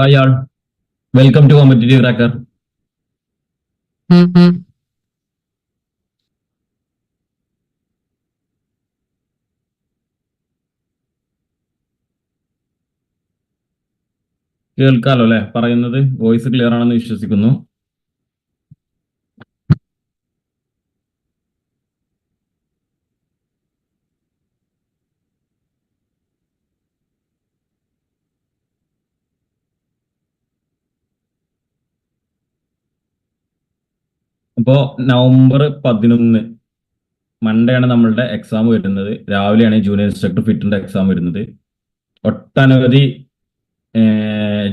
Hi all, welcome to Competitive Tracker. കേൾക്കാലോ അല്ലെ? പറയുന്നത് voice clear ആണെന്ന് വിശ്വസിക്കുന്നു. അപ്പോ നവംബർ 11 മൺഡേ ആണ് നമ്മളുടെ എക്സാം വരുന്നത്. രാവിലെയാണ് ജൂനിയർ ഇൻസ്ട്രക്ടർ ഫിറ്ററിന്റെ എക്സാം വരുന്നത്. ഒട്ടനവധി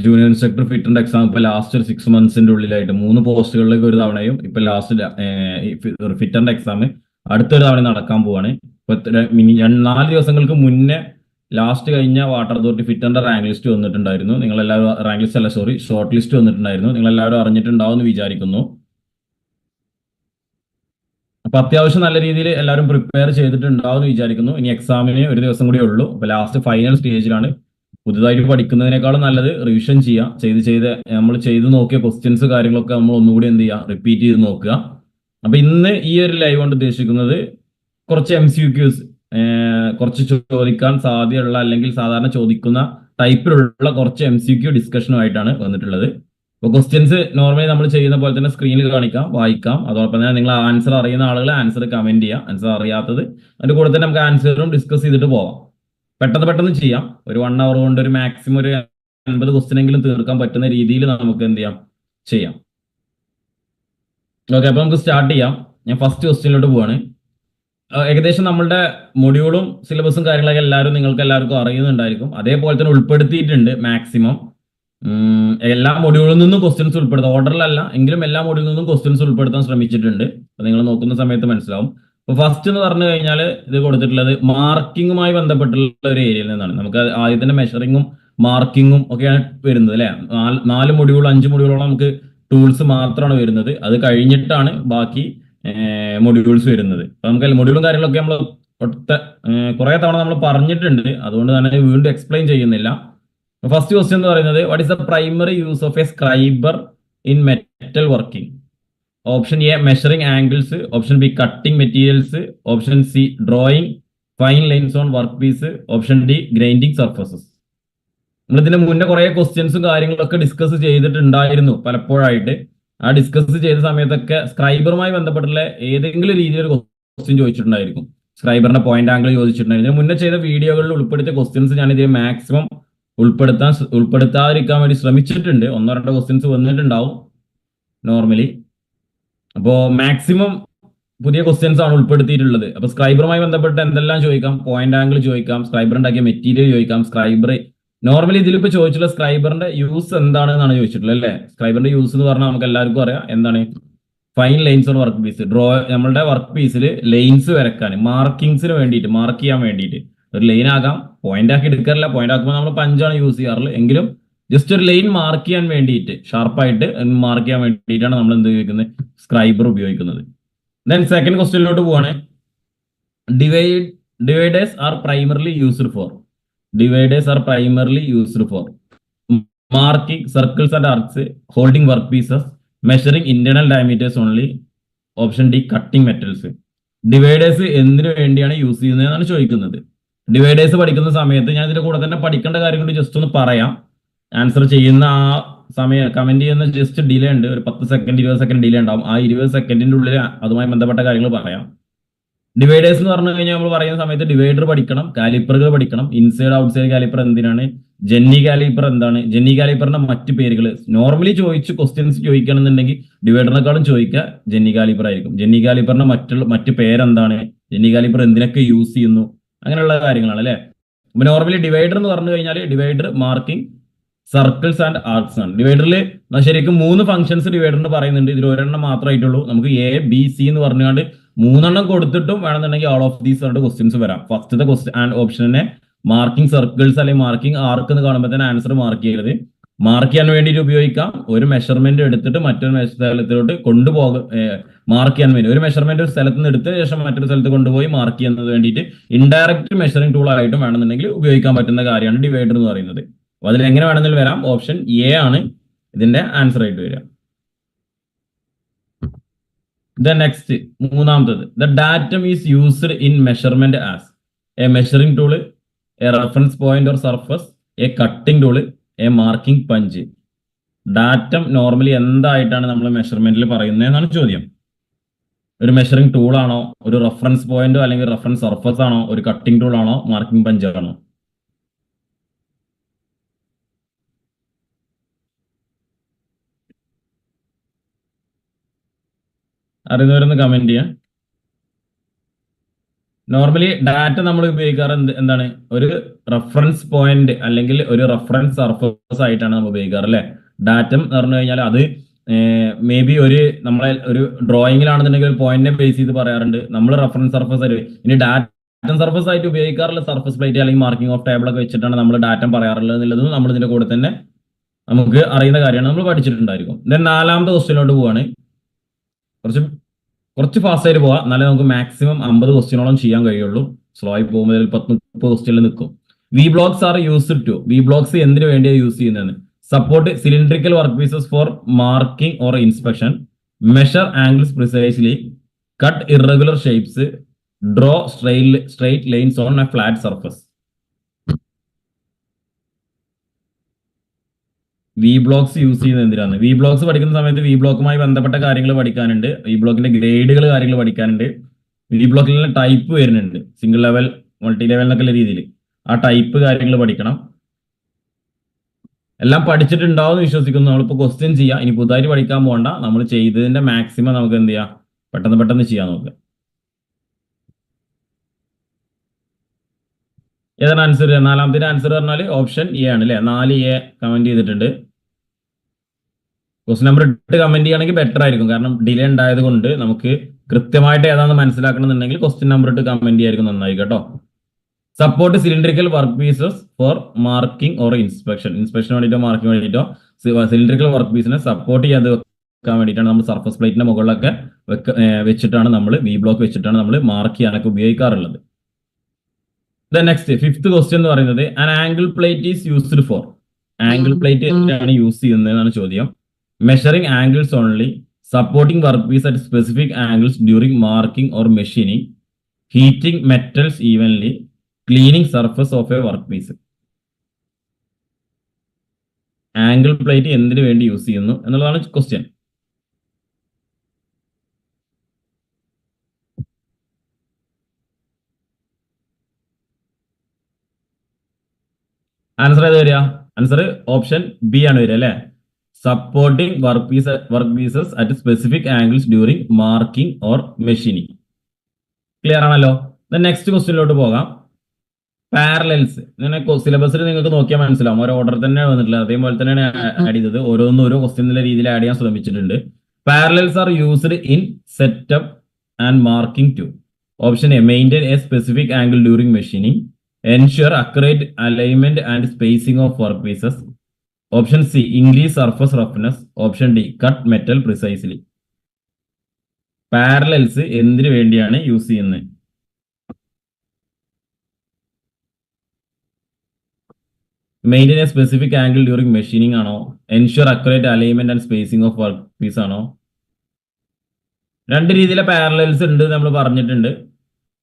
ജൂനിയർ ഇൻസ്ട്രക്ടർ ഫിറ്ററിന്റെ എക്സാം ഇപ്പൊ ലാസ്റ്റ് ഒരു 6 monthsന്റെ ഉള്ളിലായിട്ട് 3 പോസ്റ്റുകളിലേക്ക് ഒരു തവണയും ഇപ്പൊ ലാസ്റ്റ് ഫിറ്ററിന്റെ എക്സാം അടുത്തൊരു തവണ നടക്കാൻ പോവാണ്. ഇപ്പൊ 4 ദിവസങ്ങൾക്ക് മുന്നേ ലാസ്റ്റ് കഴിഞ്ഞ വാട്ടർ അതോറിറ്റി ഫിറ്ററിന്റെ റാങ്ക് ലിസ്റ്റ് വന്നിട്ടുണ്ടായിരുന്നു. നിങ്ങളെല്ലാവരും റാങ്ക് ലിസ്റ്റ് അല്ല, സോറി, ഷോർട്ട് ലിസ്റ്റ് വന്നിട്ടുണ്ടായിരുന്നു. നിങ്ങളെല്ലാവരും അറിഞ്ഞിട്ടുണ്ടാവും എന്ന് വിചാരിക്കുന്നു. അപ്പൊ അത്യാവശ്യം നല്ല രീതിയിൽ എല്ലാവരും പ്രിപ്പയർ ചെയ്തിട്ടുണ്ടാവും എന്ന് വിചാരിക്കുന്നു. ഇനി എക്സാമിന് ഒരു ദിവസം കൂടി ഉള്ളൂ. അപ്പൊ ലാസ്റ്റ് ഫൈനൽ സ്റ്റേജിലാണ്. പുതുതായിട്ട് പഠിക്കുന്നതിനേക്കാളും നല്ലത് റിവിഷൻ ചെയ്യാം. നമ്മൾ ചെയ്ത് നോക്കിയ ക്വസ്റ്റ്യൻസ് കാര്യങ്ങളൊക്കെ നമ്മൾ ഒന്നുകൂടി എന്ത് ചെയ്യുക, റിപ്പീറ്റ് ചെയ്ത് നോക്കുക. അപ്പൊ ഇന്ന് ഈ ഒരു ലൈവ് കൊണ്ട് ഉദ്ദേശിക്കുന്നത് കുറച്ച് MCQs, കുറച്ച് ചോദിക്കാൻ സാധ്യതയുള്ള അല്ലെങ്കിൽ സാധാരണ ചോദിക്കുന്ന ടൈപ്പിലുള്ള കുറച്ച് MCQ ഡിസ്കഷനുമായിട്ടാണ് വന്നിട്ടുള്ളത്. അപ്പോൾ ക്വസ്റ്റ്യൻസ് നോർമലി നമ്മൾ ചെയ്യുന്ന പോലെ തന്നെ സ്ക്രീനിൽ കാണിക്കാം, വായിക്കാം. അതോടൊപ്പം തന്നെ നിങ്ങൾ ആൻസർ അറിയുന്ന ആളുകൾ ആൻസർ കമന്റ് ചെയ്യാം. ആൻസർ അറിയാത്തത് അതിന്റെ കൂടെ തന്നെ നമുക്ക് ആൻസറും ഡിസ്കസ് ചെയ്തിട്ട് പോവാം. പെട്ടെന്ന് ചെയ്യാം. ഒരു 1 hour കൊണ്ട് ഒരു മാക്സിമം ഒരു 50 ക്വസ്റ്റ്യൻ എങ്കിലും തീർക്കാൻ പറ്റുന്ന രീതിയിൽ നമുക്ക് എന്ത് ചെയ്യാം. ഓക്കെ, അപ്പൊ നമുക്ക് സ്റ്റാർട്ട് ചെയ്യാം. ഞാൻ ഫസ്റ്റ് ക്വസ്റ്റ്യനിലോട്ട് പോവാണ്. ഏകദേശം നമ്മളുടെ മൊഡ്യൂളും സിലബസും കാര്യങ്ങളൊക്കെ നിങ്ങൾക്ക് എല്ലാവർക്കും അറിയുന്നുണ്ടായിരിക്കും. അതേപോലെ തന്നെ ഉൾപ്പെടുത്തിയിട്ടുണ്ട് മാക്സിമം എല്ലാ മൊഡ്യൂളിൽ നിന്നും ക്വസ്റ്റ്യൻസ് ഉൾപ്പെടുത്താം. ഓർഡറിലല്ല എങ്കിലും എല്ലാ മൊഡ്യൂളിൽ നിന്നും ക്വസ്റ്റ്യൻസ് ഉൾപ്പെടുത്താൻ ശ്രമിച്ചിട്ടുണ്ട്. അപ്പൊ നിങ്ങൾ നോക്കുന്ന സമയത്ത് മനസ്സിലാവും. അപ്പൊ ഫസ്റ്റ് എന്ന് പറഞ്ഞു കഴിഞ്ഞാൽ ഇത് കൊടുത്തിട്ടുള്ളത് മാർക്കിങ്ങുമായി ബന്ധപ്പെട്ടുള്ള ഒരു ഏരിയയിൽ നിന്നാണ്. നമുക്ക് ആദ്യത്തിന്റെ മെഷറിങ്ങും മാർക്കിങ്ങും ഒക്കെയാണ് വരുന്നത് അല്ലെ. 4 മൊഡ്യൂൾ 5 മൊഡ്യൂളോളം നമുക്ക് ടൂൾസ് മാത്രമാണ് വരുന്നത്. അത് കഴിഞ്ഞിട്ടാണ് ബാക്കി മൊഡ്യൂൾസ് വരുന്നത്. അപ്പൊ നമുക്ക് മൊഡ്യൂളും കാര്യങ്ങളൊക്കെ നമ്മൾ കുറെ തവണ നമ്മൾ പറഞ്ഞിട്ടുണ്ട്. അതുകൊണ്ട് തന്നെ വീണ്ടും എക്സ്പ്ലെയിൻ ചെയ്യുന്നില്ല. ഫസ്റ്റ് ക്വസ്റ്റ്യൻ എന്ന് പറയുന്നത്, what is the primary use of a scriber in metal working? Option A measuring angles, option B cutting materials, option C drawing fine lines on work piece, option D grinding surfaces. നമ്മൾ ഇതിന്റെ മുന്നേ കുറെ ക്വസ്റ്റ്യൻസും കാര്യങ്ങളൊക്കെ discuss ചെയ്തിട്ടുണ്ടായിരുന്നു പലപ്പോഴായിട്ട്. ആ discuss ചെയ്ത സമയത്തൊക്കെ സ്ക്രൈബറുമായി ബന്ധപ്പെട്ടുള്ള ഏതെങ്കിലും രീതിയിൽ ഒരു ക്വസ്റ്റ്യൻ ചോദിച്ചിട്ടുണ്ടായിരിക്കും. സ്ക്രൈബറിന്റെ പോയിന്റ് ആംഗിൾ ചോദിച്ചിട്ടുണ്ടായിരുന്നു. ഇതിന് മുന്നേ ചെയ്ത വീഡിയോകളിൽ ഉൾപ്പെടുത്തിയ ക്വസ്റ്റ്യൻസ് ഞാൻ ഇതിൽ മാക്സിമം ഉൾപ്പെടുത്താതിരിക്കാൻ വേണ്ടി ശ്രമിച്ചിട്ടുണ്ട്. 1-2 ക്വസ്റ്റ്യൻസ് വന്നിട്ടുണ്ടാവും നോർമലി. അപ്പോ മാക്സിമം പുതിയ ക്വസ്റ്റ്യൻസ് ആണ് ഉൾപ്പെടുത്തിയിട്ടുള്ളത്. അപ്പൊ സ്ക്രൈബറുമായി ബന്ധപ്പെട്ട് എന്തെല്ലാം ചോദിക്കാം? പോയിന്റ് ആംഗിൾ ചോദിക്കാം, സ്ക്രൈബർ ഉണ്ടാക്കിയ മെറ്റീരിയൽ ചോദിക്കാം, സ്ക്രൈബർ നോർമലി ഇതിലിപ്പോ ചോദിച്ചിട്ടുള്ള സ്ക്രൈബറിന്റെ യൂസ് എന്താണെന്നാണ് ചോദിച്ചിട്ടുള്ളത് അല്ലെ. സ്ക്രൈബറിന്റെ യൂസ് എന്ന് പറഞ്ഞാൽ നമുക്ക് എല്ലാവർക്കും അറിയാം എന്താണ്. Fine lines on work piece, നമ്മളുടെ വർക്ക് പീസിൽ ലൈൻസ് വരക്കാൻ, മാർക്കിങ്സിന് വേണ്ടിയിട്ട്, മാർക്ക് ചെയ്യാൻ വേണ്ടിയിട്ട്. ഒരു ലൈൻ ആകാം, പോയിന്റ് ആക്കി എടുക്കാറില്ല. പോയിന്റ് ആക്കുമ്പോൾ നമ്മൾ പഞ്ചാണ് യൂസ് ചെയ്യാറുള്ളത്. എങ്കിലും ജസ്റ്റ് ഒരു ലൈൻ മാർക്ക് ചെയ്യാൻ വേണ്ടിയിട്ട്, ഷാർപ്പായിട്ട് മാർക്ക് ചെയ്യാൻ വേണ്ടിയിട്ടാണ് നമ്മൾ എന്ത് ഉപയോഗിക്കുന്നത്, സ്ക്രൈബർ ഉപയോഗിക്കുന്നത്. ദെൻ സെക്കൻഡ് ക്വസ്റ്റ്യനിലോട്ട് പോവാണ്. Dividers are primarily used for marking circles and arcs, holding work pieces, measuring internal diameters only, option D cutting metals. Dividers എന്തിനു വേണ്ടിയാണ് യൂസ് ചെയ്യുന്നതെന്നാണ് ചോദിക്കുന്നത്. ഡിവൈഡേഴ്സ് പഠിക്കുന്ന സമയത്ത് ഞാൻ ഇതിന്റെ കൂടെ തന്നെ പഠിക്കേണ്ട കാര്യം കൊണ്ട് ജസ്റ്റ് ഒന്ന് പറയാം. ആൻസർ ചെയ്യുന്ന ആ സമയം കമന്റ് ചെയ്യുന്ന ജസ്റ്റ് ഡിലേ ഉണ്ട്. ഒരു 10 സെക്കൻഡ് 20 സെക്കൻഡ് ഡിലേ ഉണ്ടാവും. ആ 20 സെക്കൻഡിന്റെ ഉള്ളിൽ അതുമായി ബന്ധപ്പെട്ട കാര്യങ്ങൾ പറയാം. ഡിവൈഡേഴ്സ് എന്ന് പറഞ്ഞു കഴിഞ്ഞാൽ നമ്മൾ പറയുന്ന സമയത്ത് ഡിവൈഡർ പഠിക്കണം, കാലിപ്പറുകൾ പഠിക്കണം. ഇൻസൈഡ് ഔട്ട്സൈഡ് കാലിപ്പർ എന്തിനാണ്, ജെന്നി കാലിപ്പർ എന്താണ്, ജെന്നി കാലിപ്പറിന്റെ മറ്റു പേരുകൾ നോർമലി ക്വസ്റ്റ്യൻസ് ചോദിക്കുകയാണെന്നുണ്ടെങ്കിൽ ഡിവൈഡറിനെക്കാളും ചോദിക്കുക ജെന്നി കാലിപ്പർ ആയിരിക്കും. ജെന്നി കാലിപ്പറിന്റെ മറ്റു പേരെന്താണ്, ജെന്നി കാലിപ്പർ എന്തിനൊക്കെ യൂസ് ചെയ്യുന്നു, അങ്ങനെയുള്ള കാര്യങ്ങളാണ് അല്ലെ. അപ്പൊ നോർമലി ഡിവൈഡർ എന്ന് പറഞ്ഞു കഴിഞ്ഞാൽ divider, marking, circles and arcs ആണ്. ഡിവൈഡറിൽ ശരിക്കും 3 ഫംഗ്ഷൻസ് ഡിവൈഡറിന് പറയുന്നുണ്ട്. ഇതിൽ ഒരെണ്ണം മാത്രമായിട്ടുള്ളൂ. നമുക്ക് A, B, C എന്ന് പറഞ്ഞുകൊണ്ട് 3 കൊടുത്തിട്ടും വേണമെന്നുണ്ടെങ്കിൽ ഓൾ ഓഫ് ദീസ് ആയിട്ട് ക്വസ്റ്റ്യൻസ് വരാം. ഫസ്റ്റത്തെ ക്വസ്റ്റ്യൻ ആൻഡ് ഓപ്ഷനെ മാർക്കിംഗ് സർക്കിൾസ് അല്ലെങ്കിൽ മാർക്കിംഗ് ആർക്ക് എന്ന് കാണുമ്പോൾ തന്നെ ആൻസർ മാർക്ക് ചെയ്യരുത്. മാർക്ക് ചെയ്യാൻ വേണ്ടിയിട്ട് ഉപയോഗിക്കാം. ഒരു മെഷർമെന്റ് എടുത്തിട്ട് മറ്റൊരു സ്ഥലത്തിലോട്ട് മാർക്ക് ചെയ്യാൻ വേണ്ടി ഒരു മെഷർമെന്റ് ഒരു സ്ഥലത്ത് നിന്ന് എടുത്ത ശേഷം മറ്റൊരു സ്ഥലത്ത് കൊണ്ടുപോയി മാർക്ക് ചെയ്യുന്നത് വേണ്ടിയിട്ട് ഇൻഡയറക്റ്റ് മെഷറിംഗ് ടൂൾ ആയിട്ടും വേണമെന്നുണ്ടെങ്കിൽ ഉപയോഗിക്കാൻ പറ്റുന്ന കാര്യമാണ് ഡിവൈഡർ എന്ന് പറയുന്നത്. അപ്പോൾ അതിൽ എങ്ങനെ വേണമെങ്കിലും വരാം. ഓപ്ഷൻ എ ആണ് ഇതിന്റെ ആൻസർ ആയിട്ട് വരിക. നെക്സ്റ്റ് മൂന്നാമത്തത്, the datum is used in measurement as a measuring tool, a reference point or surface, a cutting tool, a marking punch. Datum normally എന്തായിട്ടാണ് നമ്മൾ മെഷർമെന്റിൽ പറയുന്നത് എന്നാണ് ചോദ്യം. ഒരു മെഷറിംഗ് ടൂൾ ആണോ, ഒരു റെഫറൻസ് പോയിന്റോ അല്ലെങ്കിൽ റെഫറൻസ് സർഫസ് ആണോ, ഒരു കട്ടിംഗ് ടൂൾ ആണോ, മാർക്കിംഗ് പഞ്ച് ആണോ? അറിയുന്നവരൊന്ന് കമന്റ് ചെയ്യാം. നോർമലി ഡാറ്റ നമ്മൾ ഉപയോഗിക്കാറ് എന്താണ്, ഒരു റെഫറൻസ് പോയിന്റ് അല്ലെങ്കിൽ ഒരു റെഫറൻസ് സർഫസ് ആയിട്ടാണ് നമ്മൾ ഉപയോഗിക്കാറ് അല്ലെ. ഡാറ്റ എന്ന് പറഞ്ഞു കഴിഞ്ഞാൽ അത് മേ ബി ഒരു നമ്മളെ ഒരു ഡ്രോയിങ്ങിലാണെന്നുണ്ടെങ്കിൽ ഒരു പോയിന്റിനെ ബേസ് ചെയ്ത് പറയാറുണ്ട്. നമ്മൾ റെഫറൻസ് സർഫസ് ആയിട്ട്, ഇനി ഡാറ്റ സർഫസ് ആയിട്ട് ഉപയോഗിക്കാറുള്ള സർഫസ് പ്ലേറ്റ് അല്ലെങ്കിൽ മാർക്കിംഗ് ഓഫ് ടേബിൾ ഒക്കെ വെച്ചിട്ടാണ് നമ്മൾ ഡാറ്റ പറയാറുള്ളത് എന്നുള്ളതും നമ്മൾ ഇതിന്റെ കൂടെ തന്നെ നമുക്ക് അറിയുന്ന കാര്യമാണ്, നമ്മൾ പഠിച്ചിട്ടുണ്ടായിരിക്കും. ദെൻ നാലാമത്തെ ക്വസ്റ്റ്യനിലോട്ട് പോവാണ്. കുറച്ച് ഫാസ്റ്റ് ആയിട്ട് പോവാം, എന്നാലേ നമുക്ക് മാക്സിമം 50 ക്വസ്റ്റ്യനോളം ചെയ്യാൻ കഴിയുള്ളൂ. സ്ലോ ആയി പോകുമ്പോൾ 10-30 ക്വസ്റ്റ്യനിൽ നിൽക്കും. V blocks are used to, V blocks എന്തിനു വേണ്ടിയാണ് യൂസ് ചെയ്യുന്നത്? Support cylindrical work pieces for marking or inspection, measure angles precisely, cut irregular shapes, draw straight lines on a flat surface. V blocks use ചെയ്യുന്നത് എന്തിനാണ്? V blocks പഠിക്കുന്ന സമയത്ത് V ബ്ലോക്കുമായി ബന്ധപ്പെട്ട കാര്യങ്ങൾ പഠിക്കാനുണ്ട്, വി ബ്ലോക്കിന്റെ ഗ്രേഡുകൾ കാര്യങ്ങൾ പഠിക്കാനുണ്ട്, വി ബ്ലോക്കിലെ ടൈപ്പ് വരുന്നുണ്ട്, സിംഗിൾ ലെവൽ, മൾട്ടി ലെവൽ എന്നൊക്കെ രീതിയിൽ ആ ടൈപ്പ് കാര്യങ്ങൾ പഠിക്കണം. എല്ലാം പഠിച്ചിട്ടുണ്ടാവും എന്ന് വിശ്വസിക്കുന്നു. നമ്മളിപ്പോൾ ക്വസ്റ്റ്യൻ ചെയ്യാം, ഇനി പുതുതായിട്ട് പഠിക്കാൻ പോകണ്ട, നമ്മൾ ചെയ്തതിന്റെ മാക്സിമം നമുക്ക് എന്ത് ചെയ്യാം, പെട്ടെന്ന് ചെയ്യാൻ നോക്കുക. ഏതാണ് ആൻസർ? നാലാമത്തെ ആൻസർ പറഞ്ഞാൽ ഓപ്ഷൻ എ ആണ് അല്ലെ. 4A കമന്റ് ചെയ്തിട്ടുണ്ട്. ക്വസ്റ്റ്യൻ നമ്പർ 8 കമന്റ് ചെയ്യുകയാണെങ്കിൽ ബെറ്റർ ആയിരിക്കും, കാരണം ഡിലേ ഉണ്ടായത് കൊണ്ട് നമുക്ക് കൃത്യമായിട്ട് ഏതാണെന്ന് മനസ്സിലാക്കണമെന്നുണ്ടെങ്കിൽ ക്വസ്റ്റ്യൻ നമ്പർ 8 കമന്റ് ചെയ്യായിരിക്കും നന്നായിരിക്കും കേട്ടോ. Support cylindrical work pieces for marking or inspection വേണ്ടിയിട്ടോ മാർക്കിംഗ് വേണ്ടിയിട്ടോ സിലിണ്ടറിക്കൽ വർക്ക് പീസിനെ സപ്പോർട്ട് ചെയ്യാതെ വെക്കാൻ വേണ്ടിയിട്ടാണ് നമ്മൾ സർഫസ് പ്ലേറ്റിന്റെ മുകളിലൊക്കെ വെച്ചിട്ടാണ് നമ്മൾ വി ബ്ലോക്ക് വെച്ചിട്ടാണ് നമ്മൾ മാർക്ക് ചെയ്യാനൊക്കെ ഉപയോഗിക്കാറുള്ളത്. നെക്സ്റ്റ് 5th ക്വസ്റ്റ്യൻ എന്ന് പറയുന്നത്, an angle plate is used for, angle plate എന്തിനാണ് യൂസ് ചെയ്യുന്നതെന്നാണ് ചോദ്യം. Measuring angles only, supporting work piece at specific angles during marking or machining, heating metals evenly, cleaning surface of a work piece. Angle plate എന്തിനു വേണ്ടി use ചെയ്യുന്നു എന്നുള്ളതാണ് question. Answer ഏത് വരിക? Answer option B ആണ് വരിക അല്ലെ. Supporting work pieces at specific angles during marking or machining. Clear ആണല്ലോ. നെക്സ്റ്റ് ക്വസ്റ്റ്യനിലോട്ട് പോകാം. പാരലൽസ്, ഇങ്ങനെ സിലബസിൽ നിങ്ങൾക്ക് നോക്കിയാൽ മനസ്സിലാവും, ഓരോ ഓർഡർ തന്നെ വന്നിട്ടില്ല, അതേപോലെ തന്നെയാണ് ആഡ് ചെയ്തത്. ഓരോന്നും ഓരോ ക്വസ്റ്റ്യൻ രീതിയിൽ ആഡ് ചെയ്യാൻ ശ്രമിച്ചിട്ടുണ്ട്. Parallels are used in setup and marking to. Option A, maintain a specific angle during machining, ensure accurate alignment and spacing of workpieces. Option C, increase surface roughness. Option D, cut metal precisely. Parallels എന്തിനു വേണ്ടിയാണ് use ചെയ്യുന്നത്? Maintain a specific angle during machining ആണോ? Ensure accurate alignment and spacing of work piece ആണോ? രണ്ട് രീതിയിലെ parallels ഉണ്ട് നമ്മൾ പറഞ്ഞിട്ടുണ്ട്.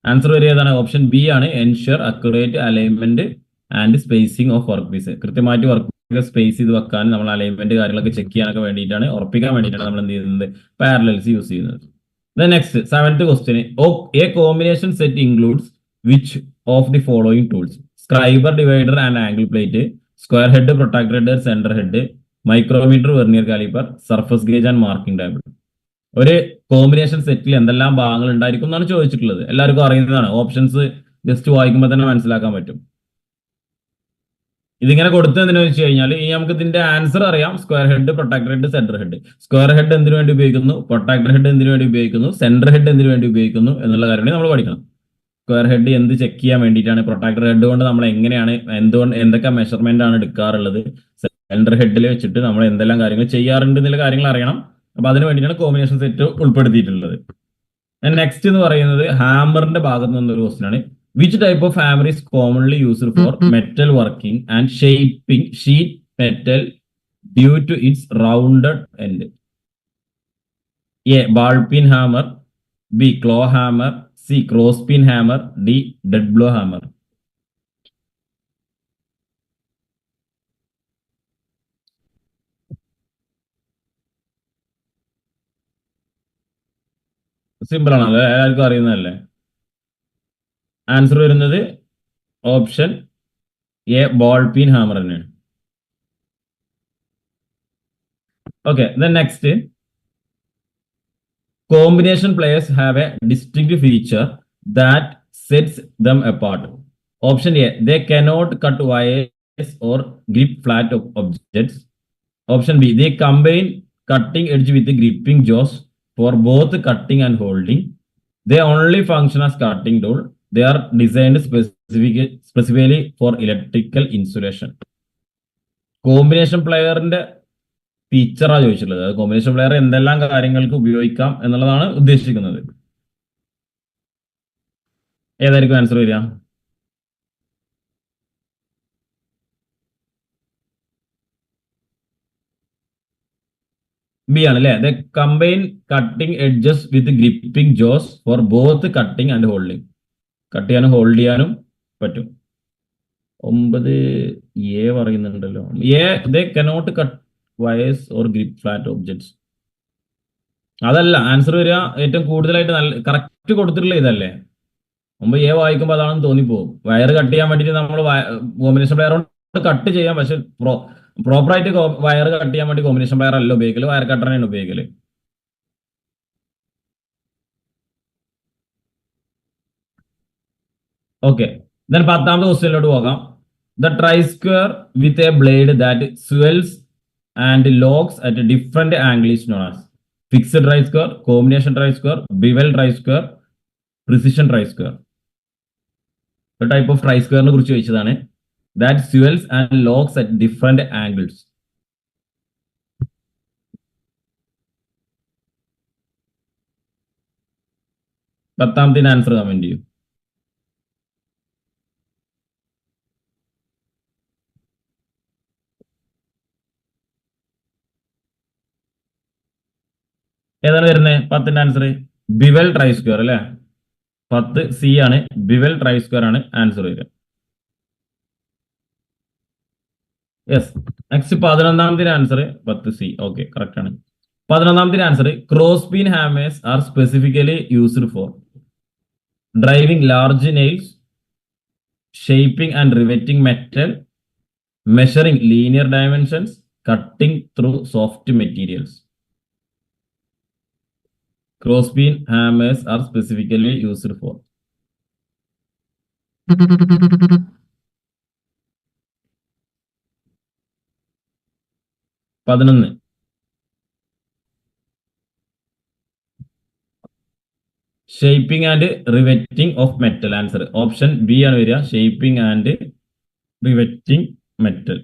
ആൻസർ വരെ ഏതാണ്? ഓപ്ഷൻ ബി ആണ്, ensure accurate alignment and spacing of work piece. കൃത്യമായിട്ട് വർക്ക് സ്പേസ് ചെയ്ത് വെക്കാൻ, നമ്മൾ അലൈൻമെന്റ് കാര്യങ്ങളൊക്കെ ചെക്ക് ചെയ്യാനൊക്കെ വേണ്ടിയിട്ടാണ്, ഉറപ്പിക്കാൻ വേണ്ടിയിട്ടാണ് നമ്മൾ എന്ത് ചെയ്യുന്നത്, പാരലൽസ് യൂസ് ചെയ്യുന്നത്. Next 7th question, a combination set includes which of the following tools? Scriber, divider and angle plate, square head, protractor head, centre head, micrometer, vernier caliper, surface gauge and marking table. ഒരു combination സെറ്റിൽ എന്തെല്ലാം ഭാഗങ്ങൾ ഉണ്ടായിരിക്കും എന്നാണ് ചോദിച്ചിട്ടുള്ളത്. എല്ലാവർക്കും അറിയുന്നതാണ്, options just വായിക്കുമ്പോൾ തന്നെ മനസ്സിലാക്കാൻ പറ്റും. ഇതിങ്ങനെ കൊടുത്തതെന്ന് വെച്ച് കഴിഞ്ഞാൽ ഇനി നമുക്ക് ഇതിന്റെ ആൻസർ അറിയാം. Square head, protractor head, centre head. Square head എന്തിനു വേണ്ടി ഉപയോഗിക്കുന്നു, പ്രൊട്ടക്ടർ ഹെഡ് എന്തിനു വേണ്ടി ഉപയോഗിക്കുന്നു, സെന്റർ ഹെഡ് എന്തിനു വേണ്ടി ഉപയോഗിക്കുന്നു എന്നുള്ള കാര്യങ്ങൾ നമ്മൾ പഠിക്കണം. സ്ക്വയർ ഹെഡ് എന്ത് ചെക്ക് ചെയ്യാൻ വേണ്ടിയിട്ടാണ്, പ്രൊട്ടക്ടർ ഹെഡ് കൊണ്ട് നമ്മൾ എങ്ങനെയാണ് എന്തൊക്കെ മെഷർമെന്റ് ആണ് എടുക്കാറുള്ളത്, സെന്റർ ഹെഡിൽ വെച്ചിട്ട് നമ്മൾ എന്തെല്ലാം കാര്യങ്ങൾ ചെയ്യാറുണ്ട് എന്നുള്ള കാര്യങ്ങൾ അറിയണം. അപ്പൊ അതിന് വേണ്ടിയിട്ടാണ് കോമ്പിനേഷൻ സെറ്റ് ഉൾപ്പെടുത്തിയിട്ടുള്ളത്. നെക്സ്റ്റ് എന്ന് പറയുന്നത് ഹാമറിന്റെ ഭാഗത്ത് നിന്നൊരു ക്വസ്റ്റ്യൻ ആണ്. Which type of hammer is commonly used for metal working and shaping sheet metal due to its rounded end? A. Ball peen hammer. B. Claw hammer. C. Cross peen hammer. D. Dead blow hammer. Simple ആണല്ലോ, എല്ലാവർക്കും അറിയുന്നതല്ലേ. Answer വരുന്നത് option A, ball peen hammer തന്നെയാണ്. Okay, then next. Combination players have a distinct feature that sets them apart. Option A, they cannot cut wires or grip flat objects. Option B, they combine cutting edge with gripping jaws for both cutting and holding. They only function as cutting tool. They are designed specifically for electrical insulation. Combination പ്ലെയറിന്റെ ഫീച്ചറാണ് ചോദിച്ചിട്ടുള്ളത്. Combination player എന്തെല്ലാം കാര്യങ്ങൾക്ക് ഉപയോഗിക്കാം എന്നുള്ളതാണ് ഉദ്ദേശിക്കുന്നത്. ഏതായിരിക്കും answer വരിക? ബി ആണ് അല്ലേ. The combine cutting edges with gripping Jose for both cutting and holding. Cut ചെയ്യാനും ഹോൾഡ് ചെയ്യാനും പറ്റും. 9 എ പറയുന്നുണ്ടല്ലോ. A, they cannot cut wires or grip flat objects. അതല്ല ആൻസർ വരിക. ഏറ്റവും കൂടുതലായിട്ട് നല്ല കറക്റ്റ് കൊടുത്തിട്ടുള്ള ഇതല്ലേ. 9 എ വായിക്കുമ്പോൾ അതാണെന്ന് തോന്നിപ്പോകും. വയർ കട്ട് ചെയ്യാൻ വേണ്ടിയിട്ട് നമ്മൾ കോമ്പിനേഷൻ പ്ലെയർ കൊണ്ട് കട്ട് ചെയ്യാം, പക്ഷെ പ്രോപ്പറായിട്ട് വയർ കട്ട് ചെയ്യാൻ വേണ്ടി കോമ്പിനേഷൻ പ്ലെയർ അല്ല ഉപയോഗിക്കല്, വയർ കട്ടറാണ് ഉപയോഗിക്കല്. ഓക്കെ, ദെൻ 10ാമത്തെ ക്വസ്റ്റ്യനിലോട്ട് പോകാം. The try square with a blade that swells and locks at a different angle is known as fixed try square, combination try square, bevel try square, precision try square. ഒരു type of try സ്ക്വയറിനെ കുറിച്ച് ചോദിച്ചതാണ്. That swells and locks at different angles. പത്താമത്തിന് answer comment ചെയ്യൂ. ഏതാണ് വരുന്നത്? 10ന്റെ answer bevel try square അല്ലെ. 10 സി ആണ്, ബിവൽ ട്രൈ സ്ക്വയർ ആണ് ആൻസർ വരിക. യെസ്. നെക്സ്റ്റ് 11ാമത്തെ ആൻസർ 10 സി. ഓക്കെ, കറക്റ്റ് ആണ്. 11ാമത്തെ answer cross peen hammers are specifically used for driving large nails, shaping and riveting metal, measuring linear dimensions, cutting through soft materials. Cross peen hammers are specifically used for. 11. Shaping and riveting of metal. Answer option B ആണ് വരിക. Shaping and riveting metal.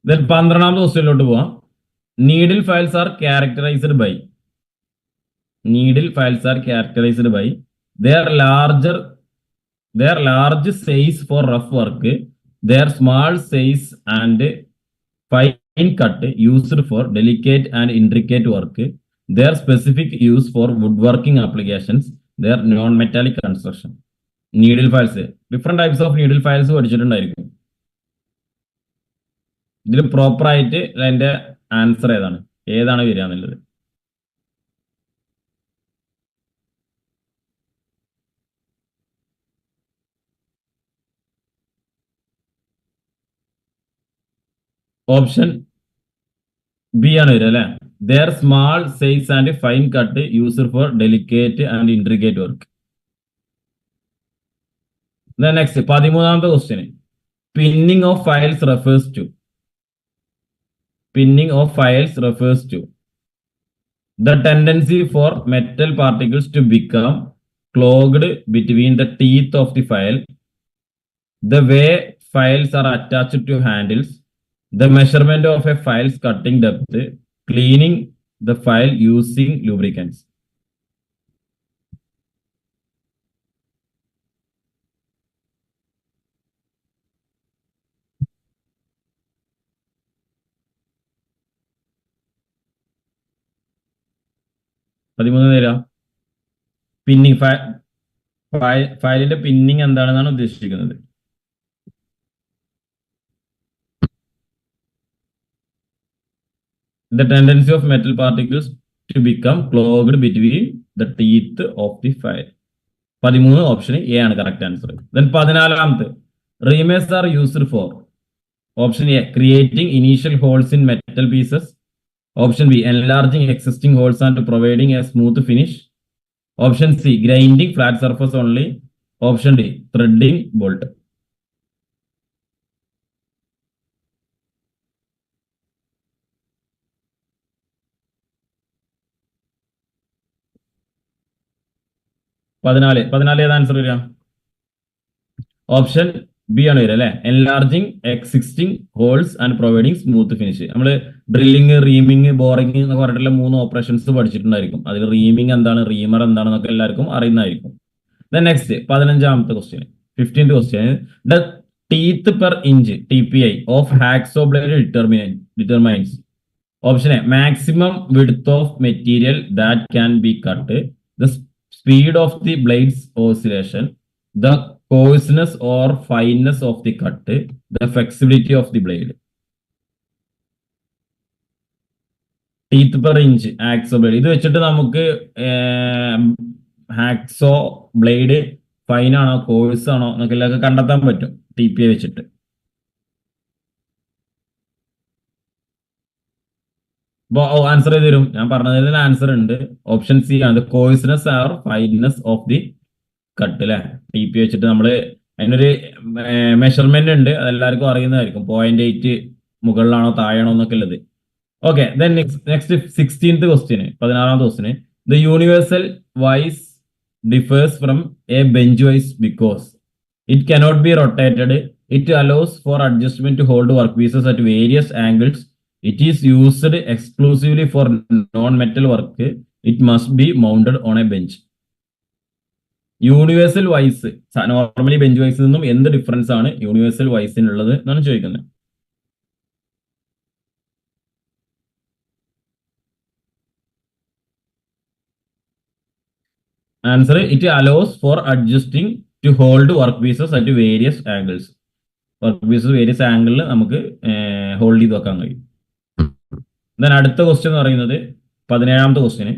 Then 12ാമത്തെ ക്വസ്റ്റ്യനിലോട്ട് പോവാം. Needle files are characterized by their large size for rough work, their small size and fine cut used for delicate and intricate work, their specific use for woodworking applications, their non-metallic construction. Needle files, different types of needle files പഠിച്ചിട്ടുണ്ടായിരിക്കും. ഇതിൽ proper ആയിട്ട് അതിന്റെ answer ഏതാണ് വരിക എന്നുള്ളത്. Option B ആണ് വരിക അല്ലെ. Their small size and fine cut used for delicate and intricate work. Next 13ാമത്തെ question. Pinning of files refers to the tendency for metal particles to become clogged between the teeth of the file, the way files are attached to handles, the measurement of a file's cutting depth, cleaning the file using lubricants. 13 തരാം. Pinning ഫയലിന്റെ pinning എന്താണെന്നാണ് ഉദ്ദേശിക്കുന്നത്? The tendency of metal particles to become clogged between the teeth of the file. 13 option A ആണ് correct answer. Then 14ാമത്തെ, reamers are used for. Option A creating initial holes in metal pieces. Option B enlarging existing holes and providing a smooth finish. Option C grinding flat surface only. Option D threading bolt. പതിനാല് ഏത് answer വരിക? Option B ആണ് വരിക അല്ലെ. Enlarging existing holes and providing smooth finish. നമ്മൾ drilling, reaming, boring എന്നൊക്കെ പറഞ്ഞിട്ടുള്ള 3 operations പഠിച്ചിട്ടുണ്ടായിരിക്കും. അതിൽ റീമിംഗ് എന്താണ്, റീമർ എന്താണെന്നൊക്കെ എല്ലാവർക്കും അറിയുന്നതായിരിക്കും. നെക്സ്റ്റ് 15ാമത്തെ question, 15th question. The teeth per inch TPI of hacksaw blade determines. Option A maximum width of material that can be cut, the speed of the blade's oscillation, the coarseness or fineness of the cut, the flexibility of the blade. Teeth per inch hacksaw blade. ഇത് വെച്ചിട്ട് നമുക്ക് hacksaw blade fine ആണോ course ആണോ എന്നൊക്കെ കണ്ടെത്താൻ പറ്റും TPI വെച്ചിട്ട്. Answer ചെയ്ത് തരും. ഞാൻ പറഞ്ഞതിന് ആൻസർ ഉണ്ട്. ഓപ്ഷൻ സി ആണ് കോഴ്സ്നെസ് ആർ ഫൈൻനെസ് ഓഫ് ദി കട്ട് അല്ലെ. TPI വെച്ചിട്ട് നമ്മൾ അതിനൊരു മെഷർമെന്റ് ഉണ്ട്, അതെല്ലാവർക്കും അറിയുന്നതായിരിക്കും. 0.8 മുകളിലാണോ താഴെയാണോ എന്നൊക്കെ ഉള്ളത്. Okay, then next 16th question, 16ാമത്തെ question. The universal vice differs from a bench vice because it cannot be rotated, it allows for adjustment to hold work pieces at various angles, it is used exclusively for non metal work, it must be mounted on a bench. Universal vice normally bench വൈസിൽ നിന്നും എന്ത് difference ആണ് universal വൈസിനുള്ളത് എന്നാണ് ചോദിക്കുന്നത്. Answer it allows for adjusting to hold work pieces at various angles. Work pieces various ആംഗിളിൽ നമുക്ക് hold ചെയ്ത് വെക്കാൻ കഴിയും. ദെൻ അടുത്ത ക്വസ്റ്റ്യൻ എന്ന് പറയുന്നത് 17ാമത്തെ question.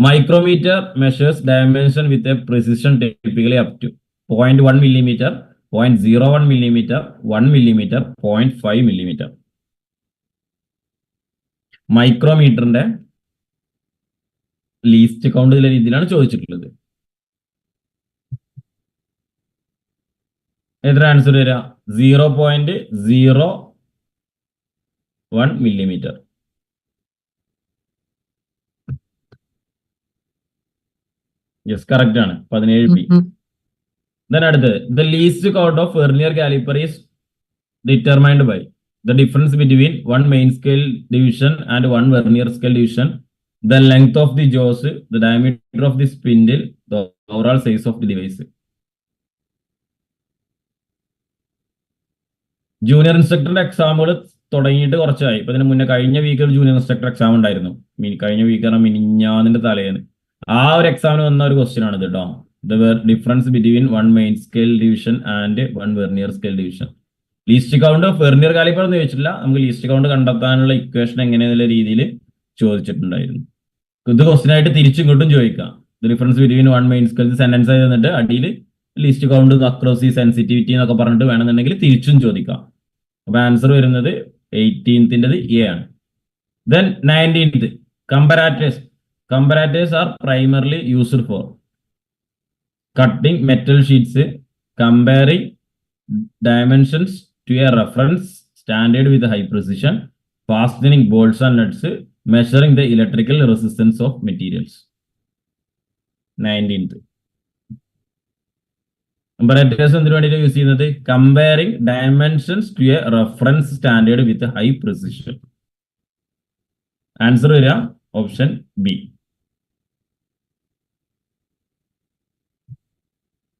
Micrometer measures dimension with a precision typically up to 0.1 millimeter, 0.01 millimeter, 1 millimeter, 0.5 millimeter. മൈക്രോമീറ്ററിന്റെ ലീസ്റ്റ് കൗണ്ട് ഇതിലെ രീതിയിലാണ് ചോദിച്ചിട്ടുള്ളത്. എത്ര ആൻസർ വരിക? 0.01 millimeter. യെസ്, കറക്റ്റ് ആണ്. 17B. Then അടുത്തത്, the least count of vernier caliper is determined by the difference between one main scale division and one vernier scale division, the length of the jaws, the diameter of the spindle, the overall size of the device. Junior ഇൻസ്ട്രക്ടറിന്റെ എക്സാമുകൾ തുടങ്ങിയിട്ട് കുറച്ചായി. ഇപ്പൊ ഇതിന് മുന്നേ കഴിഞ്ഞ week ഒരു junior instructor exam ഉണ്ടായിരുന്നു. കഴിഞ്ഞ വീക്ക് മിനിഞ്ഞാന്നിന്റെ തലേന്ന് ആ ഒരു എക്സാമിന് വന്ന ഒരു ക്വസ്റ്റ്യൻ ആണ് ഇത് കേട്ടോ. The difference between one main scale division and one vernier scale division. Least count of vernier caliper എന്ന് ചോദിച്ചിട്ടില്ല, നമുക്ക് ലീസ്റ്റ് കൗണ്ട് കണ്ടെത്താനുള്ള ഇക്വേഷൻ എങ്ങനെയുള്ള രീതിയിൽ ചോദിച്ചിട്ടുണ്ടായിരുന്നു. ഇത് ക്വസ്റ്റ്യൻ ആയിട്ട് തിരിച്ചിങ്ങോട്ടും ചോദിക്കാം. The difference between one main scale sentence ആയി തന്നിട്ട് അടിയിൽ ലീസ്റ്റ് കൗണ്ട്, അക്രോസി, സെൻസിറ്റിവിറ്റി എന്നൊക്കെ പറഞ്ഞിട്ട് വേണമെന്നുണ്ടെങ്കിൽ തിരിച്ചും ചോദിക്കാം. അപ്പൊ ആൻസർ വരുന്നത് 18th A ആണ്. Then 19th, കമ്പാരാറ്റേഴ്സ്. Comparators are primarily used for cutting metal sheets, comparing dimensions to a reference standard with high precision, fastening bolts and nuts, measuring the electrical resistance of materials. 19th. Comparators എന്തിനു വേണ്ടിയിട്ട് use ചെയ്യുന്നത്? Comparing dimensions to a reference standard with high precision. Answer വരിക option B.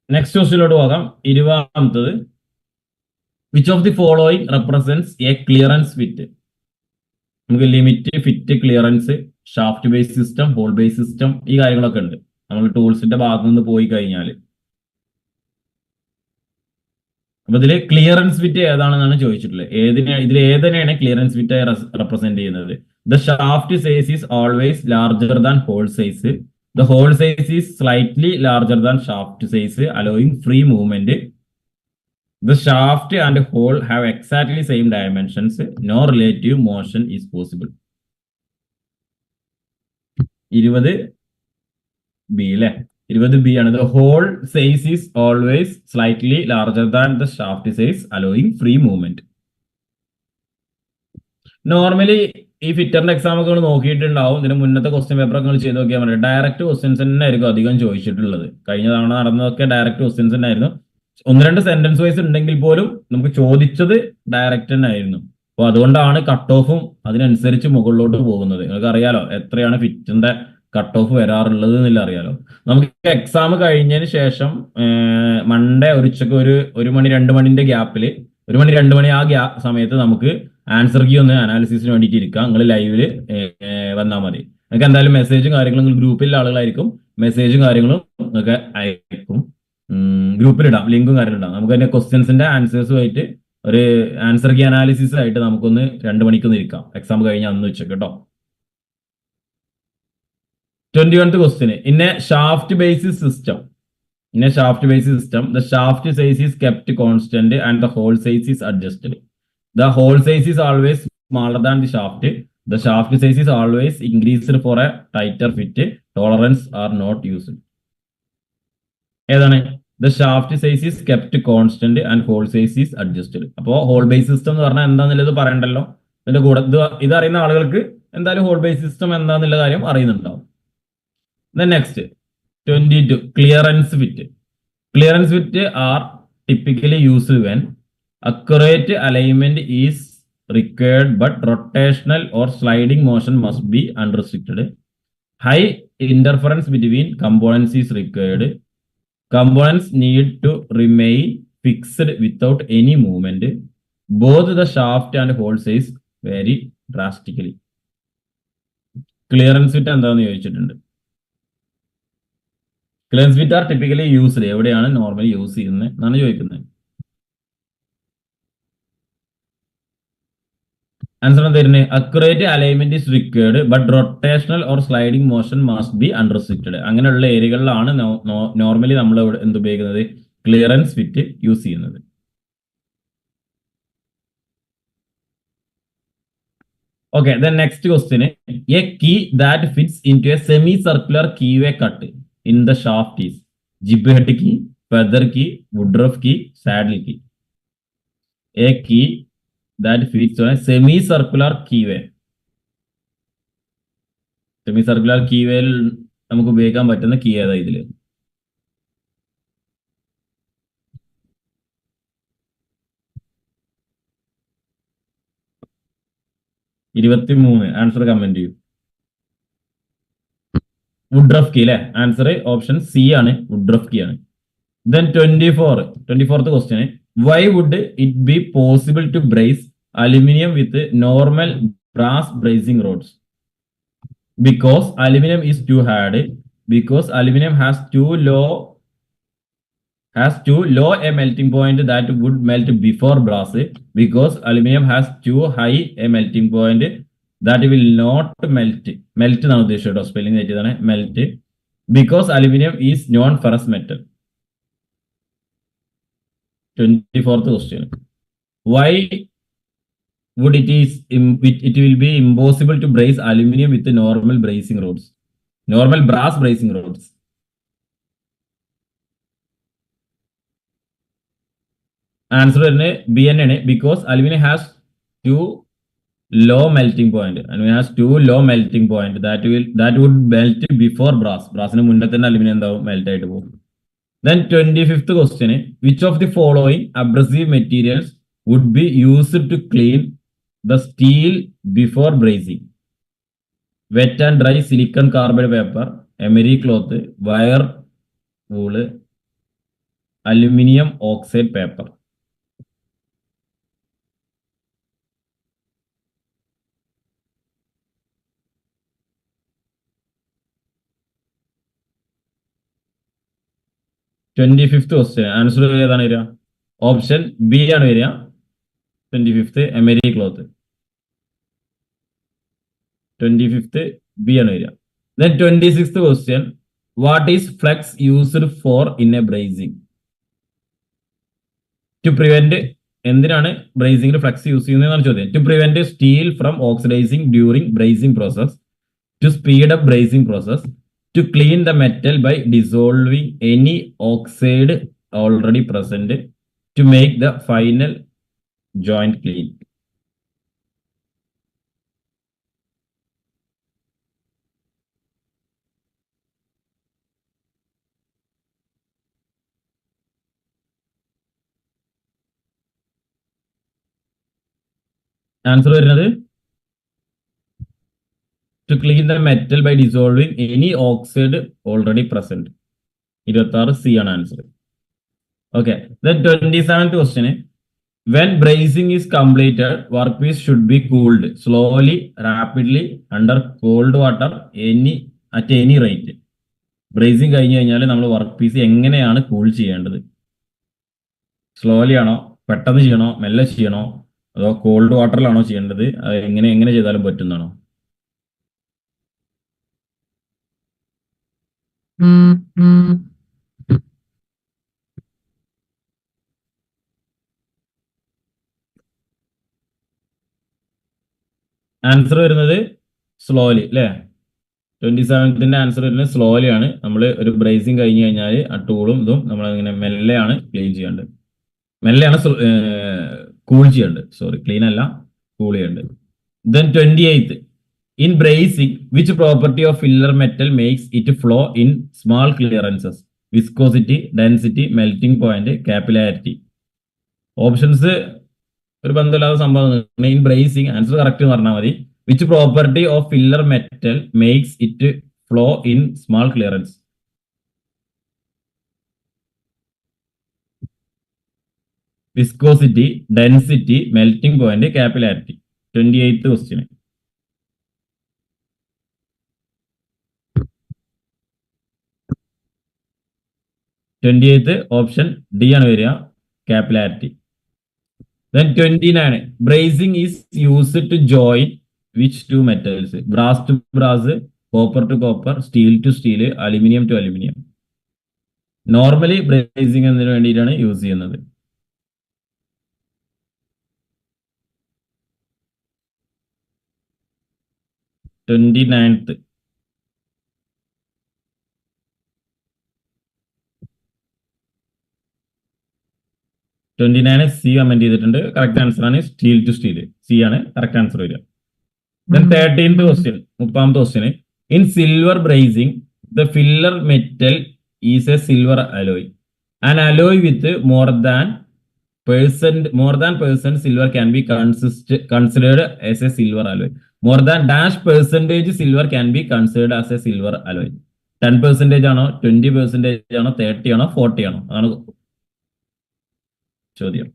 Next ക്വസ്റ്റ്യനിലോട്ട് പോകാം. 20ാമത്തത്. Which of the following represents a clearance fit? നമുക്ക് limit, fit, clearance shaft base system, hole base system, ഈ കാര്യങ്ങളൊക്കെ ഉണ്ട് നമ്മൾ ടൂൾസിന്റെ ഭാഗത്ത് നിന്ന് പോയി കഴിഞ്ഞാൽ. അപ്പൊ ഇതില് ക്ലിയറൻസ് ഫിറ്റ് ഏതാണെന്നാണ് ചോദിച്ചിട്ടുള്ളത്. ഇതിൽ ഏതിനെയാണ് ക്ലിയറൻസ് ഫിറ്റ് ആയി റെപ്രസെന്റ് ചെയ്യുന്നത്? The shaft size is always larger than hole size. The hole size is slightly larger than shaft size, allowing free movement. The shaft and hole have exactly same dimensions. No relative motion is possible. 20B അല്ലേ? 20B ആണ്. The hole size is always slightly larger than the shaft size, allowing free movement. Normally ഈ ഫിറ്ററിന്റെ exam ഒക്കെ നോക്കിയിട്ടുണ്ടാവും. ഇതിന് മുന്നത്തെ question paper ഒക്കെ ചെയ്ത് നോക്കിയാൽ മതി. ഡയറക്റ്റ് ക്വസ്റ്റ്യൻസ് തന്നെ ആയിരിക്കും അധികം ചോദിച്ചിട്ടുള്ളത്. കഴിഞ്ഞ തവണ നടന്നതൊക്കെ ഡയറക്റ്റ് ക്വസ്റ്റ്യൻസ് തന്നെ ആയിരുന്നു. 1-2 സെന്റൻസ് വൈസ് ഉണ്ടെങ്കിൽ പോലും നമുക്ക് ചോദിച്ചത് ഡയറക്റ്റ് തന്നെ ആയിരുന്നു. അപ്പൊ അതുകൊണ്ടാണ് കട്ട് ഓഫും അതിനനുസരിച്ച് മുകളിലോട്ട് പോകുന്നത്. നിങ്ങൾക്ക് അറിയാലോ എത്രയാണ് ഫിറ്റിന്റെ കട്ട് ഓഫ് വരാറുള്ളത് എന്നില്ല അറിയാലോ. നമുക്ക് എക്സാം കഴിഞ്ഞതിന് ശേഷം മൺഡേ ഉച്ചക്ക് ഒരു മണി 2 മണിന്റെ ഗ്യാപ്പിൽ 1 മണി 2 മണി ആ സമയത്ത് നമുക്ക് ആൻസർ കീ ഒന്ന് അനാലിസിസിന് വേണ്ടിയിട്ട് ഇരിക്കാം. നിങ്ങൾ ലൈവില് വന്നാൽ മതി. നിങ്ങൾക്ക് എന്തായാലും മെസ്സേജും കാര്യങ്ങളും നിങ്ങൾ ഗ്രൂപ്പിലെ ആളുകളായിരിക്കും, മെസ്സേജും കാര്യങ്ങളും നിങ്ങൾക്ക് അയക്കും. ഗ്രൂപ്പിലിടാം, ലിങ്കും കാര്യങ്ങളിടാം. നമുക്ക് അതിന്റെ ക്വസ്റ്റ്യൻസിന്റെ ആൻസേഴ്സുമായിട്ട് ഒരു ആൻസർ കീ അനാലിസിസ് ആയിട്ട് നമുക്കൊന്ന് 2 മണിക്കൊന്ന് ഇരിക്കാം എക്സാം കഴിഞ്ഞ അന്ന് ഉച്ചക്ക് കേട്ടോ. 21th question. In a shaft based system, the shaft size is kept constant and the hole size is adjusted. The hole size is always smaller than the shaft. The shaft size is always increased for a tighter fit. Tolerance are not used. ഏതാണ്? The shaft size is kept constant and hole size is adjusted. അപ്പോൾ whole base system എന്ന് പറഞ്ഞാൽ എന്താണെന്നുള്ളത് പറയണ്ടല്ലോ. ഇതിന്റെ കൂടെ ഇത് അറിയുന്ന ആളുകൾക്ക് എന്തായാലും ഹോൾ ബേസ് സിസ്റ്റം എന്താണെന്നുള്ള കാര്യം അറിയുന്നുണ്ടാവും. Then next, 22, clearance fit. Clearance fit are typically used when accurate alignment is required but rotational or sliding motion must be unrestricted. High interference between components is required. Components need to remain fixed without any movement. Both the shaft and hole size vary drastically. Clearance fit എന്താണെന്ന് ചോദിച്ചിട്ടുണ്ട്. Clearance fit R typically used എവിടെയാണ് normally use ചെയ്യുന്നത് എന്നാണ് ചോദിക്കുന്നത്. Answer തരുന്നത് accurate alignment is required but rotational or sliding motion must be unrestricted. അങ്ങനെയുള്ള ഏരിയകളിലാണ് normally നമ്മൾ എന്ത് ഉപയോഗിക്കുന്നത്? ക്ലിയറൻസ് ഫിറ്റ് യൂസ് ചെയ്യുന്നത്. Okay, the next question. A key that fits into a semi-circular keyway cut in the shaft is jib head key, feather key, woodruff key, saddle key. A key that fits on a semi-circular keyway. Semi-circular keyway നമുക്ക് ഉപയോഗിക്കാൻ പറ്റുന്ന key ഏതാ ഇതില്? Answer comment ചെയ്യൂ. Woodruff key അല്ലെ? Answer option C ആണ്, Woodruff key ആണ്. Then 24th question. Why would it be possible to brace aluminum with normal brass bracing rods? Because aluminum is too hard. Because aluminum has too low a melting point that would melt before brass. Because aluminum has too high a melting point that will not melt എന്നാണ് ഉദ്ദേശിച്ചത്. Spelling തെറ്റിയതാണ്. Melt. Because aluminum is non-ferrous metal. 24th question. Why would it will be impossible to brace aluminum with normal bracing rods? Normal brass bracing rods. Answer വരുന്നത് B ആണ്. Because aluminium has to low melting point and it has too low melting point that would melt before brass. Brassന് മുന്നേ തന്നെ aluminium എന്താവും? Melt ആയിട്ട് പോകും. Then 25th question. Which of the following abrasive materials would be used to clean the steel before brazing? Wet and dry silicon carbide paper, emery cloth, wire wool, aluminum oxide paper. 25th question answer ഏതാണ് വരിക? Option B ആണ് വരിക. 25th emery cloth. 25th B ആണ് വരിക. Then 26th question, what is flex used for in a brazing? To prevent, എന്തിനാണ് ബ്രേസിംഗിൽ flex use ചെയ്യുന്നതെന്നാണ് ചോദ്യം. To prevent steel from oxidising during brazing process, to speed up brazing process, to clean the metal by dissolving any oxide already present, to make the final joint clean. Answer വരുന്നത് to clean the metal by dissolving any oxide already present. 26 C ആണ് answer. Okay. Then 27th question, when bracing is completed, workpiece should be cooled slowly, rapidly, under cold water, at any rate. Bracing കഴിഞ്ഞ് കഴിഞ്ഞാൽ നമ്മൾ work piece എങ്ങനെയാണ് cool ചെയ്യേണ്ടത്? Slowly ആണോ, പെട്ടെന്ന് ചെയ്യണോ, മെല്ലെ ചെയ്യണോ, അതോ കോൾഡ് വാട്ടറിലാണോ ചെയ്യേണ്ടത്? അത് എങ്ങനെ ചെയ്താലും പറ്റുന്നതാണോ? ആൻസർ വരുന്നത് സ്ലോലി അല്ലേ? 27th ആൻസർ വരുന്നത് സ്ലോലി ആണ്. നമ്മൾ ഒരു ബ്രേസിംഗ് കഴിഞ്ഞ് കഴിഞ്ഞാൽ ആ ടൂളും ഇതും നമ്മൾ ഇങ്ങനെ മെല്ലെയാണ് ക്ലീൻ ചെയ്യേണ്ടത്, മെല്ലെയാണ് കൂൾ ചെയ്യേണ്ടത്. സോറി, ക്ലീൻ അല്ല, കൂൾ ചെയ്യേണ്ടത്. Then 28th, in bracing, which property of filler metal makes it flow in small clearances? Viscosity, density, melting point, capillarity. Options ഒരു ബന്ധമില്ലാത്ത സംഭവം. ഇൻ ബ്രേസിംഗ് ആൻസർ കറക്റ്റ് പറഞ്ഞാൽ മതി. Which property of filler metal makes it flow in small clearance? Viscosity, density, melting point, capillarity. 28th question. 28th option D ആണ് വരിക, capillarity. Then 29, bracing is used to join which two metals? Brass to brass, copper to copper, steel to steel, aluminum to aluminum. Normally bracing എന്നതിന് വേണ്ടിയിട്ടാണ് use ചെയ്യുന്നത്. Twenty ninth. 29 C comment ചെയ്തിട്ടുണ്ട്. Correct answer ആണ് steel to steal. C ആണ് correct answer വരിക. Then 13th question, 30th question. In silver bracing the filler metal is A silver alloy. An alloy with more than percent silver can be considered as a silver alloy. More than percentage silver can be considered as a silver alloy. 10% ആണോ, 20% ആണോ, 30 ആണോ, 40 ആണോ? അതാണ് ചോദ്യം.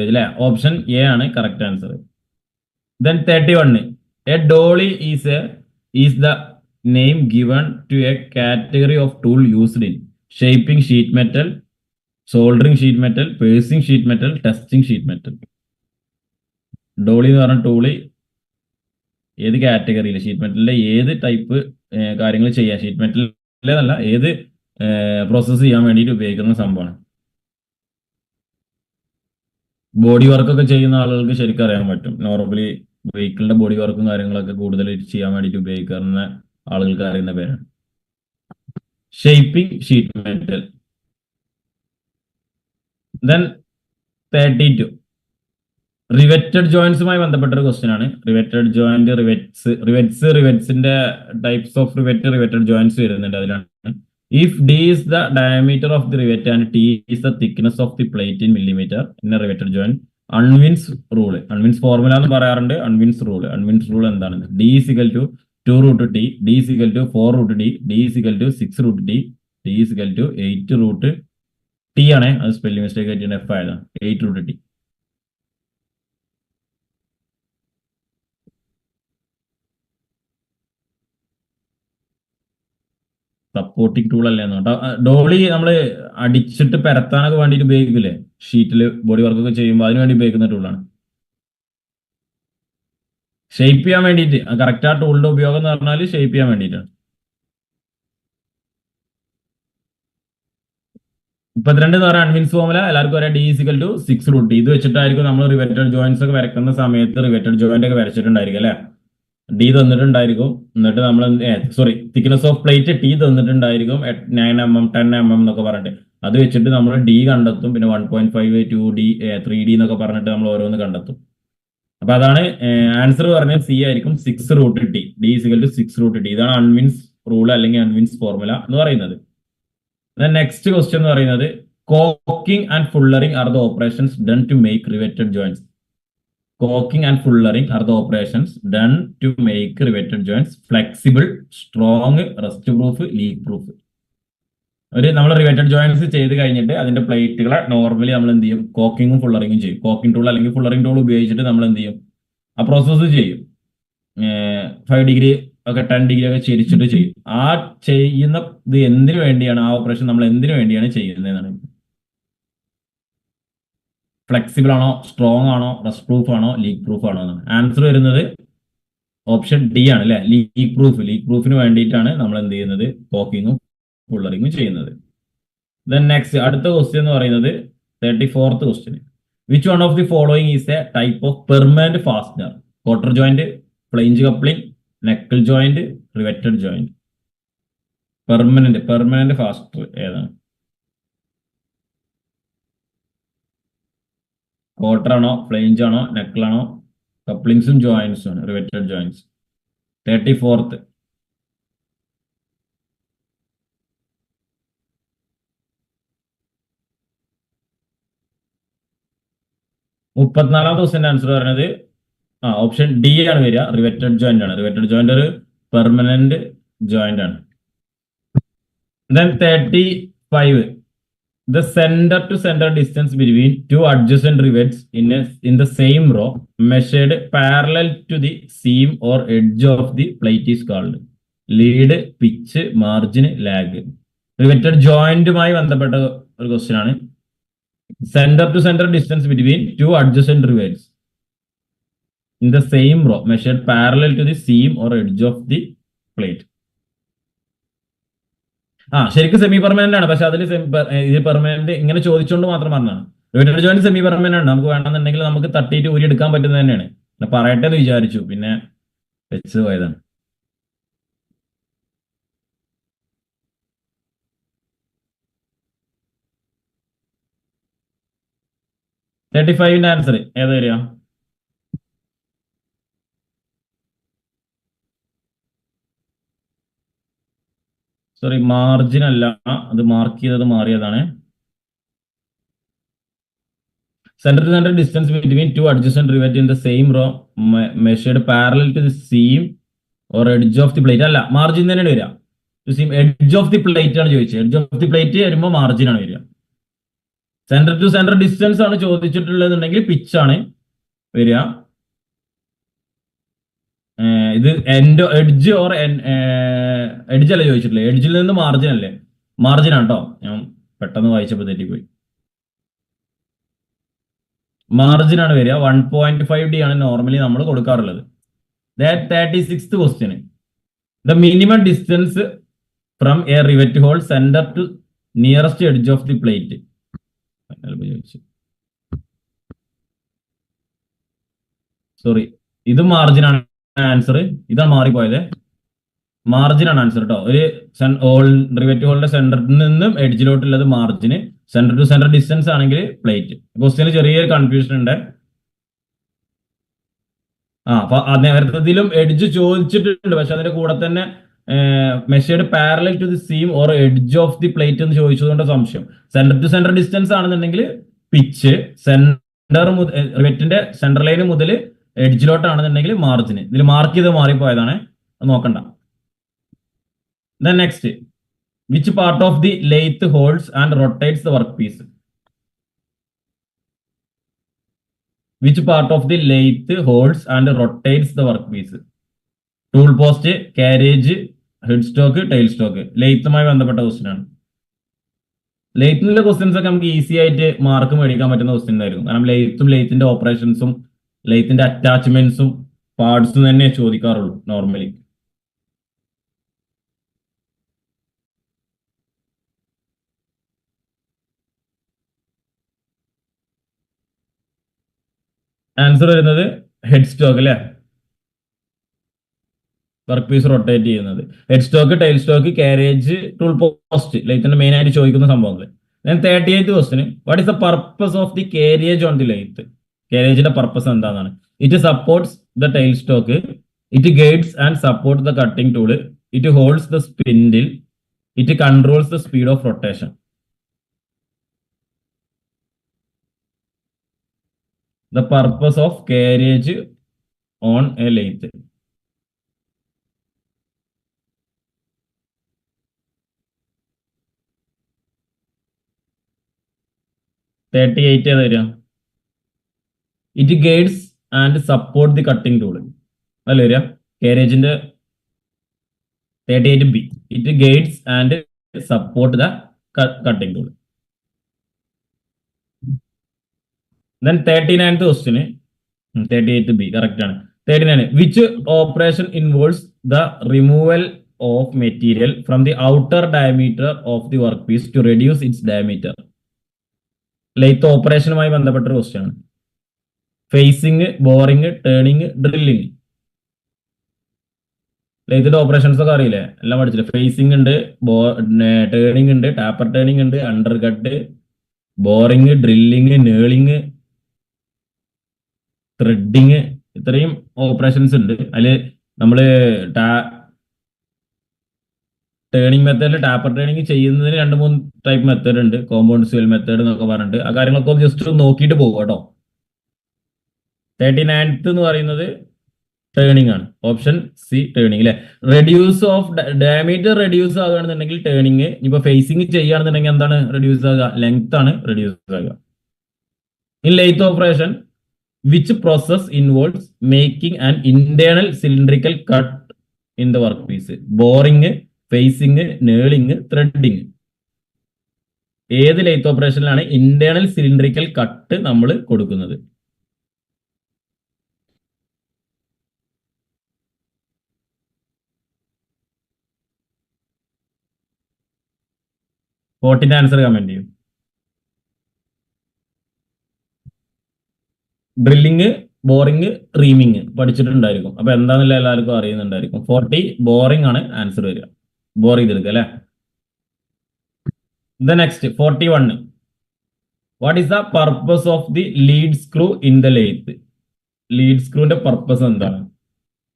അല്ലേ? Option A ആണ് correct answer. Then 31, a dolly is the name given to a category of tool used in shaping sheet metal, soldering sheet metal, piercing sheet metal, testing sheet metal. Dolly എന്ന് പറഞ്ഞ ടൂള് ഏത് കാറ്റഗറിയിൽ, sheet മെറ്റലിലെ ഏത് type കാര്യങ്ങൾ ചെയ്യാം, sheet മെറ്റലിലേതല്ല, ഏത് process ചെയ്യാൻ വേണ്ടിയിട്ട് ഉപയോഗിക്കുന്ന സംഭവമാണ്. ബോഡി വർക്കൊക്കെ ചെയ്യുന്ന ആളുകൾക്ക് ശരിക്കും അറിയാൻ പറ്റും. നോർമലി വെഹിക്കിളിന്റെ ബോഡി വർക്കും കാര്യങ്ങളൊക്കെ കൂടുതൽ ചെയ്യാൻ വേണ്ടിയിട്ട് ഉപയോഗിക്കുന്ന ആളുകൾക്ക് അറിയുന്ന പേരാണ് shaping sheet metal. Then 32, riveted ജോയിന്റ്സുമായി ബന്ധപ്പെട്ട ഒരു ക്വസ്റ്റ്യൻ ആണ്. റിവെറ്റഡ് ജോയിന്റ്, റിവെറ്റ്സിന്റെ ടൈപ്സ് ഓഫ് റിവെറ്റഡ് ജോയിന്റ്സ് വരുന്നുണ്ട്. അതിലാണ് if D is the diameter of the rivet and T is the thickness of the plate in millimetre in a riveted joint, Unwin's rule, Unwin's formula എന്ന് പറയാറുണ്ട്. Unwin's rule എന്താണ്? D is equal to 2 root T, D is equal to 4 root D, D is equal to 6 root T, D is equal to 8 root T ആണ്. അത് spelling mistake ആയിട്ട് F ആയതാണ്. 8 root T. Supporting tool അല്ലേന്ന് കേട്ടോ. Dolly നമ്മൾ അടിച്ചിട്ട് പരത്താനൊക്കെ വേണ്ടിയിട്ട് ഉപയോഗിക്കില്ലേ, ഷീറ്റിൽ ബോഡി വർക്കൊക്കെ ചെയ്യുമ്പോൾ അതിന് വേണ്ടി ഉപയോഗിക്കുന്ന ടൂളാണ്. ഷേപ്പ് ചെയ്യാൻ വേണ്ടിയിട്ട് കറക്റ്റ് ആ ടൂളിന്റെ ഉപയോഗം എന്ന് പറഞ്ഞാൽ ഷേപ്പ് ചെയ്യാൻ വേണ്ടിയിട്ടാണ്. 32 എന്ന് പറയുന്ന അൺമിൻസ് ഫോമുല എല്ലാവർക്കും പറയാം, D=6√T. ഇത് വെച്ചിട്ടായിരിക്കും നമ്മൾ റിവെറ്റഡ് ജോയിന്റ്സ് ഒക്കെ വരക്കുന്ന സമയത്ത് റിവെറ്റഡ് ജോയിന്റ് ഒക്കെ വരച്ചിട്ടുണ്ടായിരിക്കും അല്ലെ. ഡി തന്നിട്ടുണ്ടായിരിക്കും, എന്നിട്ട് നമ്മൾ thickness of plate T തന്നിട്ടുണ്ടായിരിക്കും 9 mm 10 mm എന്നൊക്കെ പറഞ്ഞിട്ട്. അത് വെച്ചിട്ട് നമ്മൾ ഡി കണ്ടെത്തും, പിന്നെ 1.5 2D 3D എന്നൊക്കെ പറഞ്ഞിട്ട് നമ്മൾ ഓരോന്ന് കണ്ടെത്തും. അപ്പൊ അതാണ് ആൻസർ പറഞ്ഞാൽ സി ആയിരിക്കും, 6√T. D=6√T. ഇതാണ് അൺവിൻസ് റൂൾ അല്ലെങ്കിൽ അൺവിൻസ് ഫോർമുല എന്ന് പറയുന്നത്. നെക്സ്റ്റ് ക്വസ്റ്റ്യൻ എന്ന് പറയുന്നത്, caulking and fullering are the operations done to make riveted joints. Caulking and fullering are the operations done to make riveted joints flexible, strong, rust proof, leak proof. നമ്മൾ riveted joints ചെയ്ത് കഴിഞ്ഞിട്ട് അതിന്റെ പ്ലേറ്റുകളെ normally നമ്മൾ എന്ത് ചെയ്യും, കോക്കിങ്ങും ഫുള്ളറിങ്ങും ചെയ്യും. Cocking tool അല്ലെങ്കിൽ fullering tool ഉപയോഗിച്ചിട്ട് നമ്മൾ എന്ത് ചെയ്യും, ആ പ്രോസസ്സ് ചെയ്യും. 5 ഡിഗ്രി ഒക്കെ 10 ഡിഗ്രി ഒക്കെ ചെരിച്ചിട്ട് ചെയ്യും. ആ ചെയ്യുന്ന ഇത് എന്തിനു വേണ്ടിയാണ്, ആ ഓപ്പറേഷൻ നമ്മൾ എന്തിനു വേണ്ടിയാണ് ചെയ്യുന്നതെന്നാണ്. ഫ്ലെക്സിബിൾ ആണോ, സ്ട്രോങ് ആണോ, റസ്റ്റ് പ്രൂഫ് ആണോ, ലീക്ക് പ്രൂഫ് ആണോ എന്നാണ് ആൻസർ വരുന്നത്. ഓപ്ഷൻ ഡി ആണ് അല്ലെ, ലീക്ക് പ്രൂഫ്. ലീക്ക് പ്രൂഫിന് വേണ്ടിയിട്ടാണ് നമ്മൾ എന്ത് ചെയ്യുന്നത്, കോക്കിങ്ങും ഫുള്ളറിങ്ങും ചെയ്യുന്നത്. നെക്സ്റ്റ് അടുത്ത ക്വസ്റ്റ്യൻ എന്ന് പറയുന്നത് 34th question. Which one of the following is a type of permanent fastener? Quarter joint, flange coupling, knuckle joint, riveted joint. Permanent faster ഏതാണ്? ക്വാർട്ടർ ആണോ, ഫ്ലെയിഞ്ച് ആണോ, നെക്കിളാണോ, കപ്ലിങ്സും ജോയിന്റ്സും ആണ് റിവെറ്റഡ് ജോയിന്റ്സ്. 34th. 34ാമത്തെ ക്വസ്റ്റ്യന്റെ ആൻസർ പറയുന്നത് ഓപ്ഷൻ ഡി ആണ് വരിക, റിവെറ്റഡ് ജോയിന്റ് ആണ്. റിവെറ്റഡ് ജോയിന്റ് ഒരു പെർമനന്റ് ജോയിന്റ് ആണ്. 35. The center to center distance between two adjacent rivets in the same row measured parallel to the seam or edge of the plate is called lead, pitch, margin, lag. Riveted jointമായി ബന്ധപ്പെട്ട ഒരു question ആണ്. Center to center distance between two adjacent rivets in the same row measured parallel to the seam or edge of the plate. ശരിക്കും semi permanent ആണ്, പക്ഷെ അതിൽ ഇത് permanent ഇങ്ങനെ ചോദിച്ചുകൊണ്ട് മാത്രം പറഞ്ഞതാണ്. റിവെറ്റഡ് ജോയിന്റ് സെമി പെർമനന്റ് ആണ്, നമുക്ക് വേണമെന്നുണ്ടെങ്കിൽ നമുക്ക് തട്ടിയിട്ട് ഊരി എടുക്കാൻ പറ്റുന്നത് തന്നെയാണ്. പറയട്ടെ എന്ന് വിചാരിച്ചു, പിന്നെ വെച്ച് പോയതാണ്. ന്റെ ആൻസർ ഏതാ വരിക? സോറി, മാർജിൻ അല്ല, അത് മാർക്ക് ചെയ്തത് മാറിയതാണ്. Center to center distance between two adjacent rivets in the same row measured parallel to the seam or edge of the plate. അല്ല, മാർജിൻ തന്നെയാണ് വരിക. Same edge of the plate ആണ് ചോദിച്ചത്. Edge of the plate വരുമ്പോൾ margin ആണ് വരിക. Centre to centre distance ആണ് ചോദിച്ചിട്ടുള്ളതെന്നുണ്ടെങ്കിൽ pitch ആണ് വരിക. ഇത് എഡ്ജ് ഓർ എഡ്ജ് അല്ലേ ചോദിച്ചിട്ടില്ലേ, എഡ്ജിൽ നിന്ന് മാർജിൻ അല്ലേ, മാർജിൻ ആണ് കേട്ടോ. ഞാൻ പെട്ടെന്ന് വായിച്ചപ്പോൾ തെറ്റിപ്പോയി. മാർജിൻ ആണ് വരിക. 1.5D ആണ് നോർമലി നമ്മൾ കൊടുക്കാറുള്ളത്. 36th question. The minimum distance from a rivet hole centre to nearest edge of the plate. Sorry, ഇത് മാർജിൻ ആണ് ആൻസർ. ഇതാണ് മാറിപ്പോയത്. മാർജിൻ ആണ് ആൻസർ കേട്ടോ. ഒരു റിവെറ്റ് ഹോളിന്റെ സെന്ററിൽ നിന്നും എഡ്ജിലോട്ടുള്ളത് margin, centre to centre distance ആണെങ്കിൽ പ്ലേറ്റ്. ക്വസ്റ്റ്യന് ചെറിയൊരു കൺഫ്യൂഷൻ ഉണ്ട്. അപ്പൊ നേരത്തിലും എഡ്ജ് ചോദിച്ചിട്ടുണ്ട്, പക്ഷെ അതിന്റെ കൂടെ തന്നെ measured parallel to the seam or edge of the plate എന്ന് ചോദിച്ചതുകൊണ്ട് സംശയം. സെന്റർ ടു സെന്റർ ഡിസ്റ്റൻസ് ആണെന്നുണ്ടെങ്കിൽ പിച്ച്, സെന്റർ റിവെറ്റിന്റെ സെന്റർ ലൈന് മുതൽ എഡ്ജിലോട്ടാണെന്നുണ്ടെങ്കിൽ മാർജിന്. ഇതിൽ മാർക്ക് ചെയ്ത് മാറിപ്പോയതാണ്, നോക്കണ്ട. Next, which part of the lathe holds and rotates the work piece? Which part of the lathe holds and rotates the workpiece? Tool post, carriage, head stock, tail stock, ലെയ്ത്തുമായി ബന്ധപ്പെട്ട question ആണ്. ലെയ്ത്തിനുള്ള questions ഒക്കെ നമുക്ക് easy ആയിട്ട് mark മേടിക്കാൻ പറ്റുന്ന question ആയിരിക്കും. കാരണം ലെയ്ത്തും ലെയ്ത്തിന്റെ ഓപ്പറേഷൻസും ലെയ്ത്തിന്റെ അറ്റാച്ച്മെന്റ്സും പാർട്സും തന്നെ ചോദിക്കാറുള്ളൂ നോർമലി. ആൻസർ വരുന്നത് ഹെഡ് സ്റ്റോക്ക് അല്ലേ, വർക്ക് പീസ് റൊട്ടേറ്റ് ചെയ്യുന്നത്. Head stock, tail stock, carriage, tool post, ലെയ്ത്തിന്റെ മെയിൻ ആയിട്ട് ചോദിക്കുന്ന സംഭവങ്ങൾ. ഞാൻ 38th ക്വസ്റ്റിന്, what is the purpose of the carriage on the lathe? കാരേജിന്റെ പർപ്പസ് എന്താണെന്നാണ്. It supports the tail stock, it guides and support the cutting tool, it holds the spindle, it controls the speed of rotation. The purpose of carriage on a lathe. It guides and support the cutting tool. അല്ല വരിക കാരേജിന്റെ 38B. It guides and support the cutting tool. Then 39th question, 38B, correct ആണ്. 39, which operation involves the removal of material from the outer diameter of the workpiece to reduce its diameter? Lathe ഓപ്പറേഷനുമായി ബന്ധപ്പെട്ട ഒരു question ആണ്. Facing, boring, turning, drilling. ലെയ്ത്തിന്റെ operations ഒക്കെ അറിയില്ലേ, എല്ലാം പഠിച്ചില്ലേ. ഫേസിങ് ഉണ്ട്, ടേണിങ് ഉണ്ട്, ടാപ്പർ ടേണിങ് ഉണ്ട്, under cut, boring, drilling, knurling, threading, ഇത്രയും ഓപ്പറേഷൻസ് ഉണ്ട്. അതിൽ നമ്മൾ ടേണിങ് മെത്തേഡിൽ ടാപ്പർ ടേണിങ് ചെയ്യുന്നതിന് 2-3 ടൈപ്പ് മെത്തേഡ് ഉണ്ട്. കോമ്പൗണ്ട് സ്യൂൽ മെത്തേഡ് എന്നൊക്കെ പറഞ്ഞിട്ട് ആ കാര്യങ്ങളൊക്കെ ഒന്ന് ജസ്റ്റ് നോക്കിയിട്ട് പോകും കേട്ടോ. 39th എന്ന് പറയുന്നത് ടേണിങ് ആണ്. ഓപ്ഷൻ സി ടേണിങ് അല്ലെ. റെഡ്യൂസ് ഓഫ് ഡയമീറ്റർ റെഡ്യൂസ് ആകുകയാണെന്നുണ്ടെങ്കിൽ ടേണിങ്. ഇപ്പൊ ഫേസിങ് ചെയ്യുകയാണെന്നുണ്ടെങ്കിൽ എന്താണ് റെഡ്യൂസ് ആകുക? ലെങ്ത് ആണ് റെഡ്യൂസ് ആകുക. In lathe operation, which process involves making an internal cylindrical cut in the workpiece? Boring, facing, knurling, threading. ഏത് ലെയ്ത്ത് ഓപ്പറേഷനിലാണ് ഇന്റേണൽ സിലിണ്ടറിക്കൽ കട്ട് നമ്മൾ കൊടുക്കുന്നത്? 40ന്റെ ആൻസർ കമന്റ് ചെയ്യും. ഡ്രില്ലിങ്, ബോറിങ്, റീമിങ് പഠിച്ചിട്ടുണ്ടായിരിക്കും. അപ്പൊ എന്താണെന്നില്ല എല്ലാവർക്കും അറിയുന്നുണ്ടായിരിക്കും. 40 ബോറിംഗ് ആണ് ആൻസർ വരിക. ബോർ ചെയ്തെടുക്കുക അല്ലെ. The next 41, what is the purpose of the lead screw in the lathe? Lead സ്ക്രൂവിന്റെ പർപ്പസ് എന്താണ്?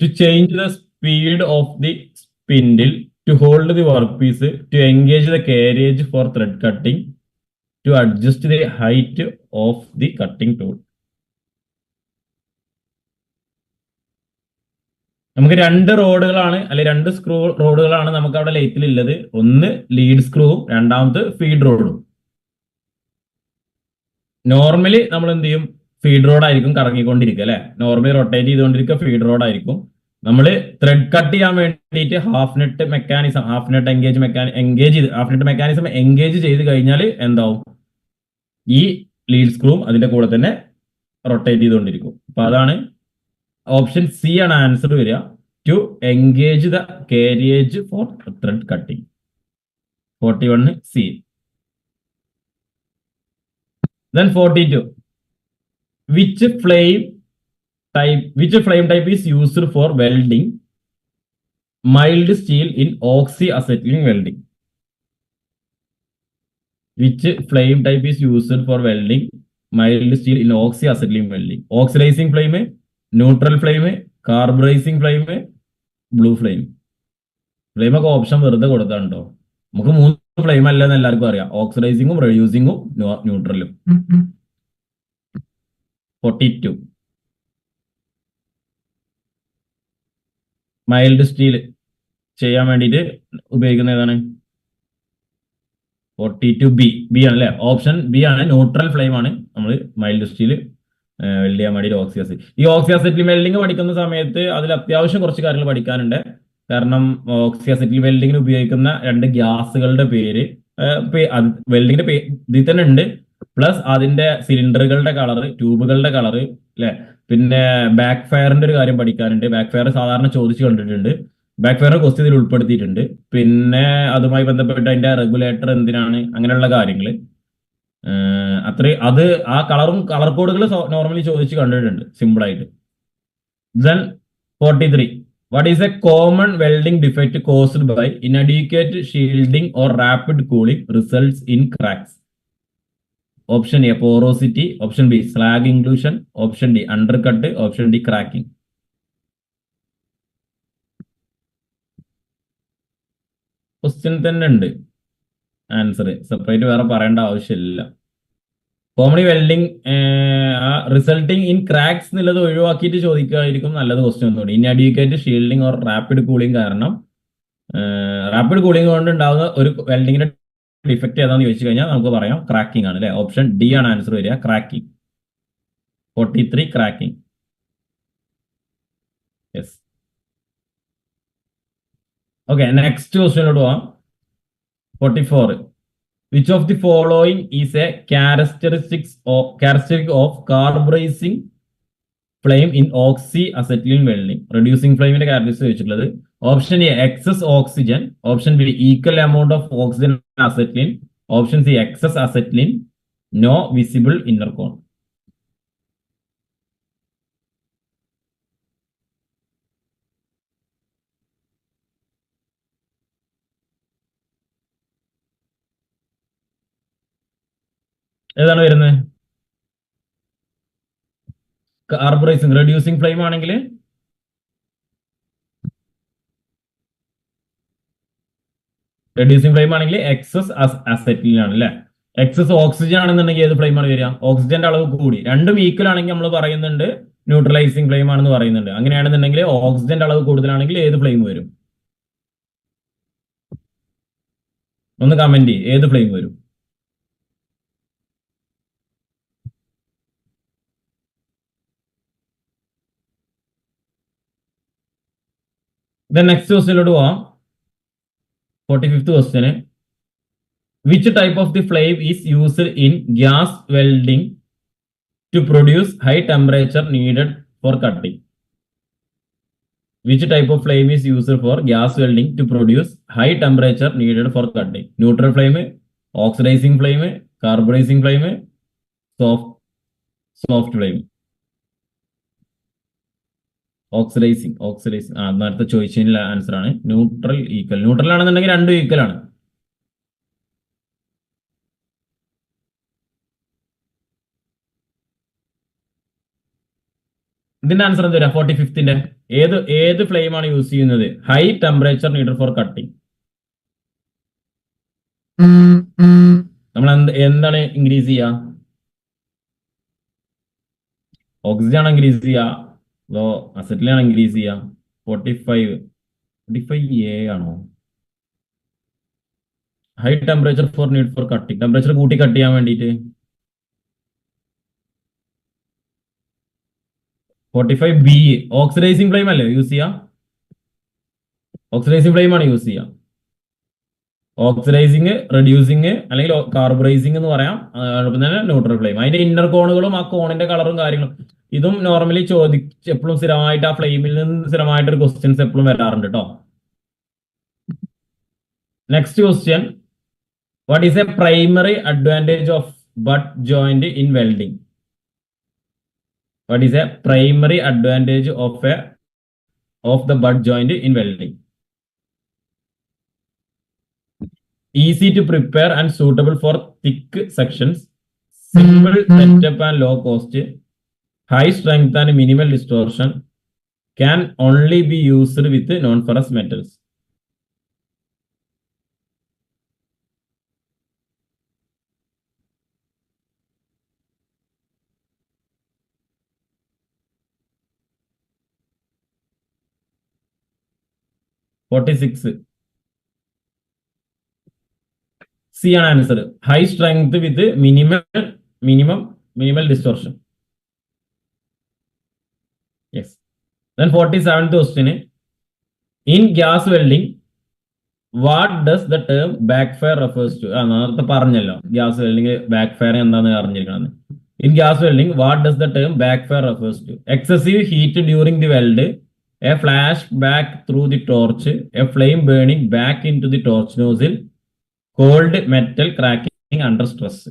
To change the speed of the spindle, to hold the work piece, to engage the carriage for thread cutting, to adjust the height of the cutting tool. നമുക്ക് 2 റോഡുകളാണ്, അല്ലെ 2 screw റോഡുകളാണ് നമുക്ക് അവിടെ ലെയ്ത്തിൽ ഉള്ളത്. ഒന്ന് ലീഡ് സ്ക്രൂവും, രണ്ടാമത് ഫീഡ് റോഡും. നോർമലി നമ്മൾ എന്ത് ചെയ്യും? ഫീഡ് റോഡ് ആയിരിക്കും കറങ്ങിക്കൊണ്ടിരിക്കുക അല്ലെ. നോർമലി റൊട്ടേറ്റ് ചെയ്തുകൊണ്ടിരിക്കുക ഫീഡ് റോഡ് ആയിരിക്കും. നമ്മൾ ത്രെഡ് കട്ട് ചെയ്യാൻ വേണ്ടിയിട്ട് half net mechanism, half net mechanism engage ചെയ്ത് കഴിഞ്ഞാൽ എന്താവും? ഈ ലീഡ് സ്ക്രൂവും അതിന്റെ കൂടെ തന്നെ റൊട്ടേറ്റ് ചെയ്തുകൊണ്ടിരിക്കും. അപ്പൊ അതാണ് ഓപ്ഷൻ സി ആണ് ആൻസർ വരിക. To engage the carriage for thread cutting. 41 C. Then 42, which flame type is used for welding mild steel in oxy-acetylene welding? Which flame type is used for welding mild steel in oxy-acetylene welding? Oxidizing flame, neutral flame, carburising flame, blue flame. Flame ഒക്കെ option വെറുതെ കൊടുത്താണ്ടോ. നമുക്ക് 3 flame അല്ലെന്ന് എല്ലാവർക്കും അറിയാം. ഓക്സിഡൈസിങ്ങും, റെഡ്യൂസിങ്ങും, ന്യൂട്രലും. 42, mild steel ചെയ്യാൻ വേണ്ടിയിട്ട് ഉപയോഗിക്കുന്ന ഏതാണ്? 42 ബി ആണ് അല്ലെ. ഓപ്ഷൻ ബി ആണ്, ന്യൂട്രൽ ഫ്ലെയിം ആണ് നമ്മൾ മൈൽഡ് സ്റ്റീൽ വെൽഡ് ചെയ്യാൻ വേണ്ടി. ഈ ഓക്സി അസെറ്റിലീൻ വെൽഡിങ് പഠിക്കുന്ന സമയത്ത് അതിൽ അത്യാവശ്യം കുറച്ച് കാര്യങ്ങൾ പഠിക്കാനുണ്ട്. കാരണം ഓക്സി അസറ്റിൽ വെൽഡിങ്ങിന് ഉപയോഗിക്കുന്ന 2 ഗ്യാസുകളുടെ പേര് വെൽഡിങ്ങിന്റെ ഇതിൽ തന്നെ ഉണ്ട്. പ്ലസ് അതിന്റെ സിലിണ്ടറുകളുടെ കളറ്, ട്യൂബുകളുടെ കളറ്, അല്ലെ? പിന്നെ ബാക്ക് ഫയറിന്റെ ഒരു കാര്യം പഠിക്കാനുണ്ട്. ബാക്ക് ഫയർ സാധാരണ ചോദിച്ചു കണ്ടിട്ടുണ്ട്. ബാക്ക് ഫയർ ക്വസ്റ്റ്യൻ ഇതിൽ ഉൾപ്പെടുത്തിയിട്ടുണ്ട്. പിന്നെ അതുമായി ബന്ധപ്പെട്ട് അതിന്റെ റെഗുലേറ്റർ എന്തിനാണ്, അങ്ങനെയുള്ള കാര്യങ്ങൾ അത് ആ കളർ കോഡുകൾ നോർമലി ചോദിച്ച് കണ്ടിട്ടുണ്ട് സിമ്പിൾ ആയിട്ട്. Then 43. What is a common welding defect caused by inadequate shielding or rapid cooling results in cracks? Option A, porosity. Option B, slag inclusion. Option D, undercut. Option D, cracking. Question തന്നെ ഉണ്ട് answer, separate വേറെ പറയേണ്ട ആവശ്യമില്ല. Comedy welding resulting in cracks എന്നുള്ളത് ഒഴിവാക്കിയിട്ട് ചോദിക്കുകയായിരിക്കും നല്ലത് question ഒന്നുകൂടി. ഇൻഅഡ്യൂക്കേറ്റ് shielding or rapid cooling കാരണം റാപ്പിഡ് കൂളിംഗ് കൊണ്ട് ഉണ്ടാകുന്ന ഒരു വെൽഡിങ്ങിന്റെ ഡിഫക്റ്റ് ഏതാണെന്ന് ചോദിച്ചു കഴിഞ്ഞാൽ നമുക്ക് പറയാം ക്രാക്കിംഗ് ആണ്, അല്ലെ? ഓപ്ഷൻ ഡി ആണ് ആൻസർ വരിക, cracking. 43 cracking. Yes. Okay, next ക്വസ്റ്റ്യനിലോട്ട് പോവാം. 44. Which of the following is a characteristic of carburizing flame in oxy-acetylene welding? Reducing flame in the characteristic. Option A, excess oxygen. Option B, equal amount of oxygen and acetylene. Option C, excess acetylene. No visible inner cone. ഏതാണ് വരുന്നത്? Carburising. Reducing flame ആണെങ്കിൽ excess acetylene ആണ്, അല്ലെ? Excess oxygen ആണെന്നുണ്ടെങ്കിൽ ഏത് flame ആണ് വരിക? ഓക്സിജന്റെ അളവ് കൂടി. രണ്ടും ഈക്വൽ ആണെങ്കിൽ നമ്മൾ പറയുന്നുണ്ട് ന്യൂട്രലൈസിങ് ഫ്ലെയിം ആണെന്ന് പറയുന്നുണ്ട്. അങ്ങനെയാണെന്നുണ്ടെങ്കിൽ ഓക്സിജന്റെ അളവ് കൂടുതലാണെങ്കിൽ ഏത് ഫ്ലെയിം വരും? ഒന്ന് കമന്റ് ചെയ്യും, ഏത് ഫ്ലെയിം വരും? നെക്സ്റ്റ് ക്വസ്റ്റ്യനിലോട്ട് പോവാം. 45th question. Which type of the flame is used in gas welding to produce high temperature needed for cutting? Which type of flame is used for gas welding to produce high temperature needed for cutting? Neutral flame, oxidizing flame, carburizing flame, soft flame. Oxidising. നേരത്തെ ചോദിച്ചതിനുള്ള answer ആണ് neutral. Equal. Neutral ആണെന്നുണ്ടെങ്കിൽ രണ്ടും equal ആണ്. ഇതിന്റെ answer എന്ത് വരാം? 45th ഏത് flame ആണ് യൂസ് ചെയ്യുന്നത്? High temperature needed for cutting. നമ്മൾ എന്താണ് ഇൻക്രീസ് ചെയ്യുക? ഓക്സിജൻ ആണ് ഇൻക്രീസ് ചെയ്യുക, അതോ അസറ്റിലാണ് ഇൻക്രീസ് ചെയ്യുക? 45A ആണോ? High temperature four need for cutting. Temperature കൂട്ടി കട്ട് ചെയ്യാൻ വേണ്ടിയിട്ട് 45B. ഓക്സിഡൈസിങ് ഫ്ലെയിം അല്ലേ യൂസ് ചെയ്യുക? ഓക്സിഡൈസിങ് ഫ്ലെയിം ആണ് യൂസ് ചെയ്യുക. ഓക്സിഡൈസിങ്, റെഡ്യൂസിങ് അല്ലെങ്കിൽ കാർബറൈസിങ് എന്ന് പറയാം. അതോടൊപ്പം തന്നെ ന്യൂട്രൽ ഫ്ലെയിം. അതിന്റെ ഇന്നർ കോണുകളും ആ കോണിന്റെ കളറും കാര്യങ്ങളും ഇതും നോർമലി എപ്പോഴും സ്ഥിരമായിട്ട് ആ ഫ്ലെയിമിൽ നിന്ന് സ്ഥിരമായിട്ട് ഒരു ക്വസ്റ്റ്യൻസ് എപ്പോഴും വരാറുണ്ട് കേട്ടോ. Next question. What is A primary advantage of but joint in welding? What is a primary advantage of the butt joint in welding? Easy to prepare and suitable for thick sections. Simple setup and low cost. High strength and minimal distortion. Can only be used with non-ferrous metals. C ആണ് answer. High strength with minimal distortion. Yes. Then 47th question. In gas welding what does the term back fire refers to? നേരത്തെ പറഞ്ഞല്ലോ gas welding back fire എന്താണെന്ന് അറിഞ്ഞിരിക്കണം. In gas welding what does the term back fire refers to? Excessive heat during the weld, a flash back through the torch, a flame burning back into the torch nozzle, cold metal cracking under stress.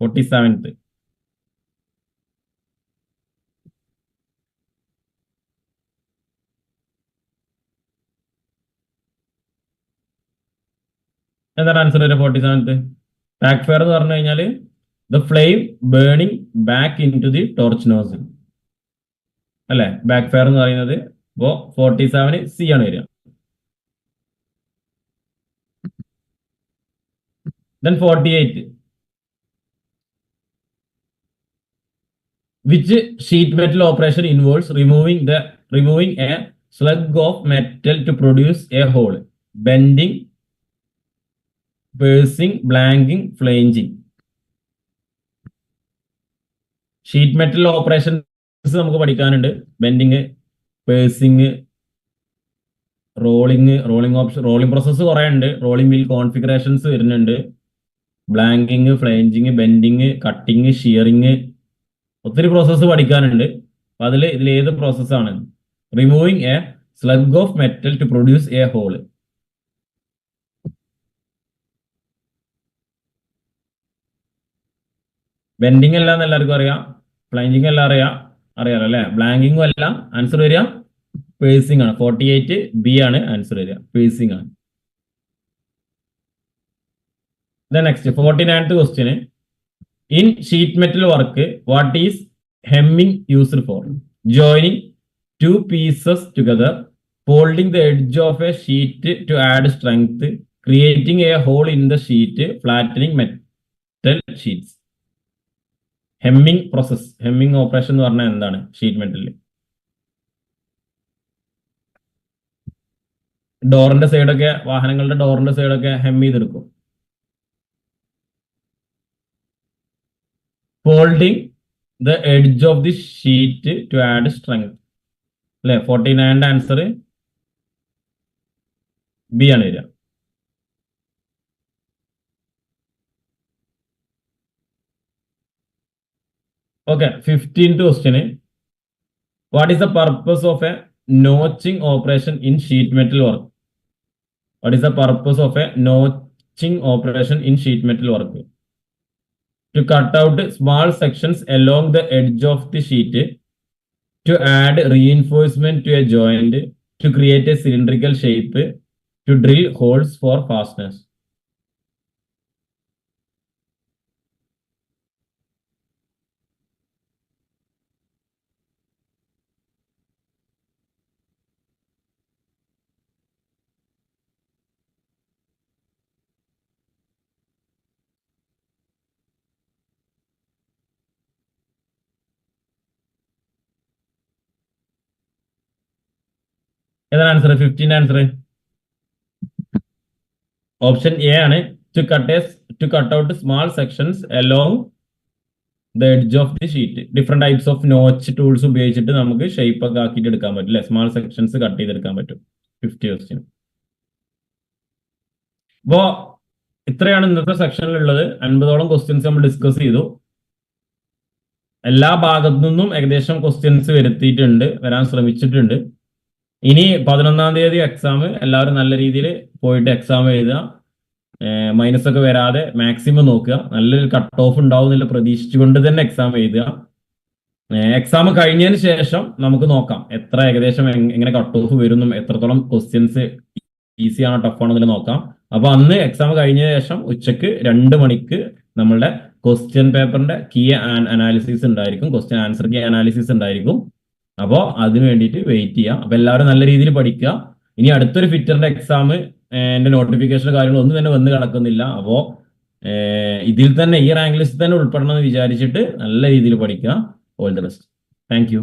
47th. എന്താണ് answer വരിക? 47th. Back fire എന്ന് പറഞ്ഞു കഴിഞ്ഞാൽ the flame burning back into the torch nozzle അല്ലെ back fire എന്ന് പറയുന്നത്. അപ്പോ 47 C ആണ് വരിക. Then 48. Which sheet metal operation involves removing a slug of metal to produce a hole? Bending, piercing, blanking, flanging. Sheet metal operations നമുക്ക് പഠിക്കാനുണ്ട്. Bending, piercing, rolling process കുറെ ഉണ്ട്. റോളിംഗ് വീൽ കോൺഫിഗറേഷൻസ് വരുന്നുണ്ട്. Blanking, flanging, bending, cutting, shearing, ഒത്തിരി process പഠിക്കാനുണ്ട്. അപ്പൊ ഇതിൽ ഏത് പ്രോസസ്സാണ്? Removing a slug of metal to produce a hole. Bending എല്ലാം എല്ലാവർക്കും അറിയാം, ഫ്ലൈഞ്ചിങ് എല്ലാം അറിയാലോ അല്ലെ. ബ്ലാങ്കിങ്ങും എല്ലാം. ആൻസർ വരിക പേഴ്സിംഗ് ആണ്. 48 ബി ആണ് ആൻസർ വരിക. പേഴ്സിംഗ് ആണ്. Next 49th question. In sheet metal work what is hemming used for? Joining two pieces together, folding the edge of a sheet to add strength, creating a hole in the sheet, flattening metal sheets. Hemming process, hemming operation എന്ന് പറഞ്ഞാൽ എന്താണ് sheet മെറ്റലിൽ? ഡോറിന്റെ സൈഡൊക്കെ, വാഹനങ്ങളുടെ ഡോറിന്റെ സൈഡൊക്കെ hem ചെയ്തെടുക്കും. Folding the edge of the sheet to add strength അല്ലെ. 49 ആൻസർ ബി ആണ് വരിക. Okay, 15th question. What is the purpose of a notching operation in sheet metal work? What is the purpose of a notching operation in sheet metal work? To cut out small sections along the edge of the sheet, to add reinforcement to a joint, to create a cylindrical shape, to drill holes for fasteners. ഏതാണ് answer? 15 answer option A ആണ്. To cut out small sections along the edge of the sheet. Different types of notch tools ഉപയോഗിച്ചിട്ട് നമുക്ക് shape ഒക്കെ ആക്കിയിട്ട് എടുക്കാൻ പറ്റും അല്ലെ. Small sections cut ചെയ്തെടുക്കാൻ പറ്റും. 50 ക്വസ്റ്റ്യൻ. അപ്പോ ഇത്രയാണ് ഇന്നത്തെ സെക്ഷനിലുള്ളത്. 50ഓളം ക്വസ്റ്റ്യൻസ് നമ്മൾ ഡിസ്കസ് ചെയ്തു. എല്ലാ ഭാഗത്തു നിന്നും ഏകദേശം ക്വസ്റ്റ്യൻസ് വരാൻ ശ്രമിച്ചിട്ടുണ്ട്. ഇനി 11-ാം തീയതി എക്സാം. എല്ലാവരും നല്ല രീതിയിൽ പോയിട്ട് എക്സാം എഴുതുക. മൈനസ് ഒക്കെ വരാതെ മാക്സിമം നോക്കുക. നല്ലൊരു കട്ട് ഓഫ് ഉണ്ടാവും എന്നുള്ള പ്രതീക്ഷിച്ചുകൊണ്ട് തന്നെ എക്സാം എഴുതുക. എക്സാം കഴിഞ്ഞതിന് ശേഷം നമുക്ക് നോക്കാം എത്ര ഏകദേശം എങ്ങനെ കട്ട് ഓഫ് വരുന്നു, എത്രത്തോളം ക്വസ്റ്റ്യൻസ് ഈസി ആണോ ടഫ് ആണോ എന്നൊക്കെ നോക്കാം. അപ്പൊ അന്ന് എക്സാം കഴിഞ്ഞ ശേഷം ഉച്ചക്ക് 2 മണിക്ക് നമ്മളുടെ ക്വസ്റ്റ്യൻ പേപ്പറിന്റെ കീ അനാലിസിസ് ഉണ്ടായിരിക്കും. ക്വസ്റ്റ്യൻ ആൻസർ കീ അനാലിസിസ് ഉണ്ടായിരിക്കും. അപ്പോൾ അതിന് വേണ്ടിയിട്ട് വെയിറ്റ് ചെയ്യാം. അപ്പൊ എല്ലാവരും നല്ല രീതിയിൽ പഠിക്കുക. ഇനി അടുത്തൊരു ഫിറ്ററിന്റെ എക്സാം എന്റെ നോട്ടിഫിക്കേഷൻ കാര്യങ്ങളൊന്നും തന്നെ വന്ന് കിടക്കുന്നില്ല. അപ്പോൾ ഇതിൽ തന്നെ ഈ റാങ്ക് ലിസ്റ്റ് തന്നെ ഉൾപ്പെടണം എന്ന് വിചാരിച്ചിട്ട് നല്ല രീതിയിൽ പഠിക്കുക. All the best. Thank you.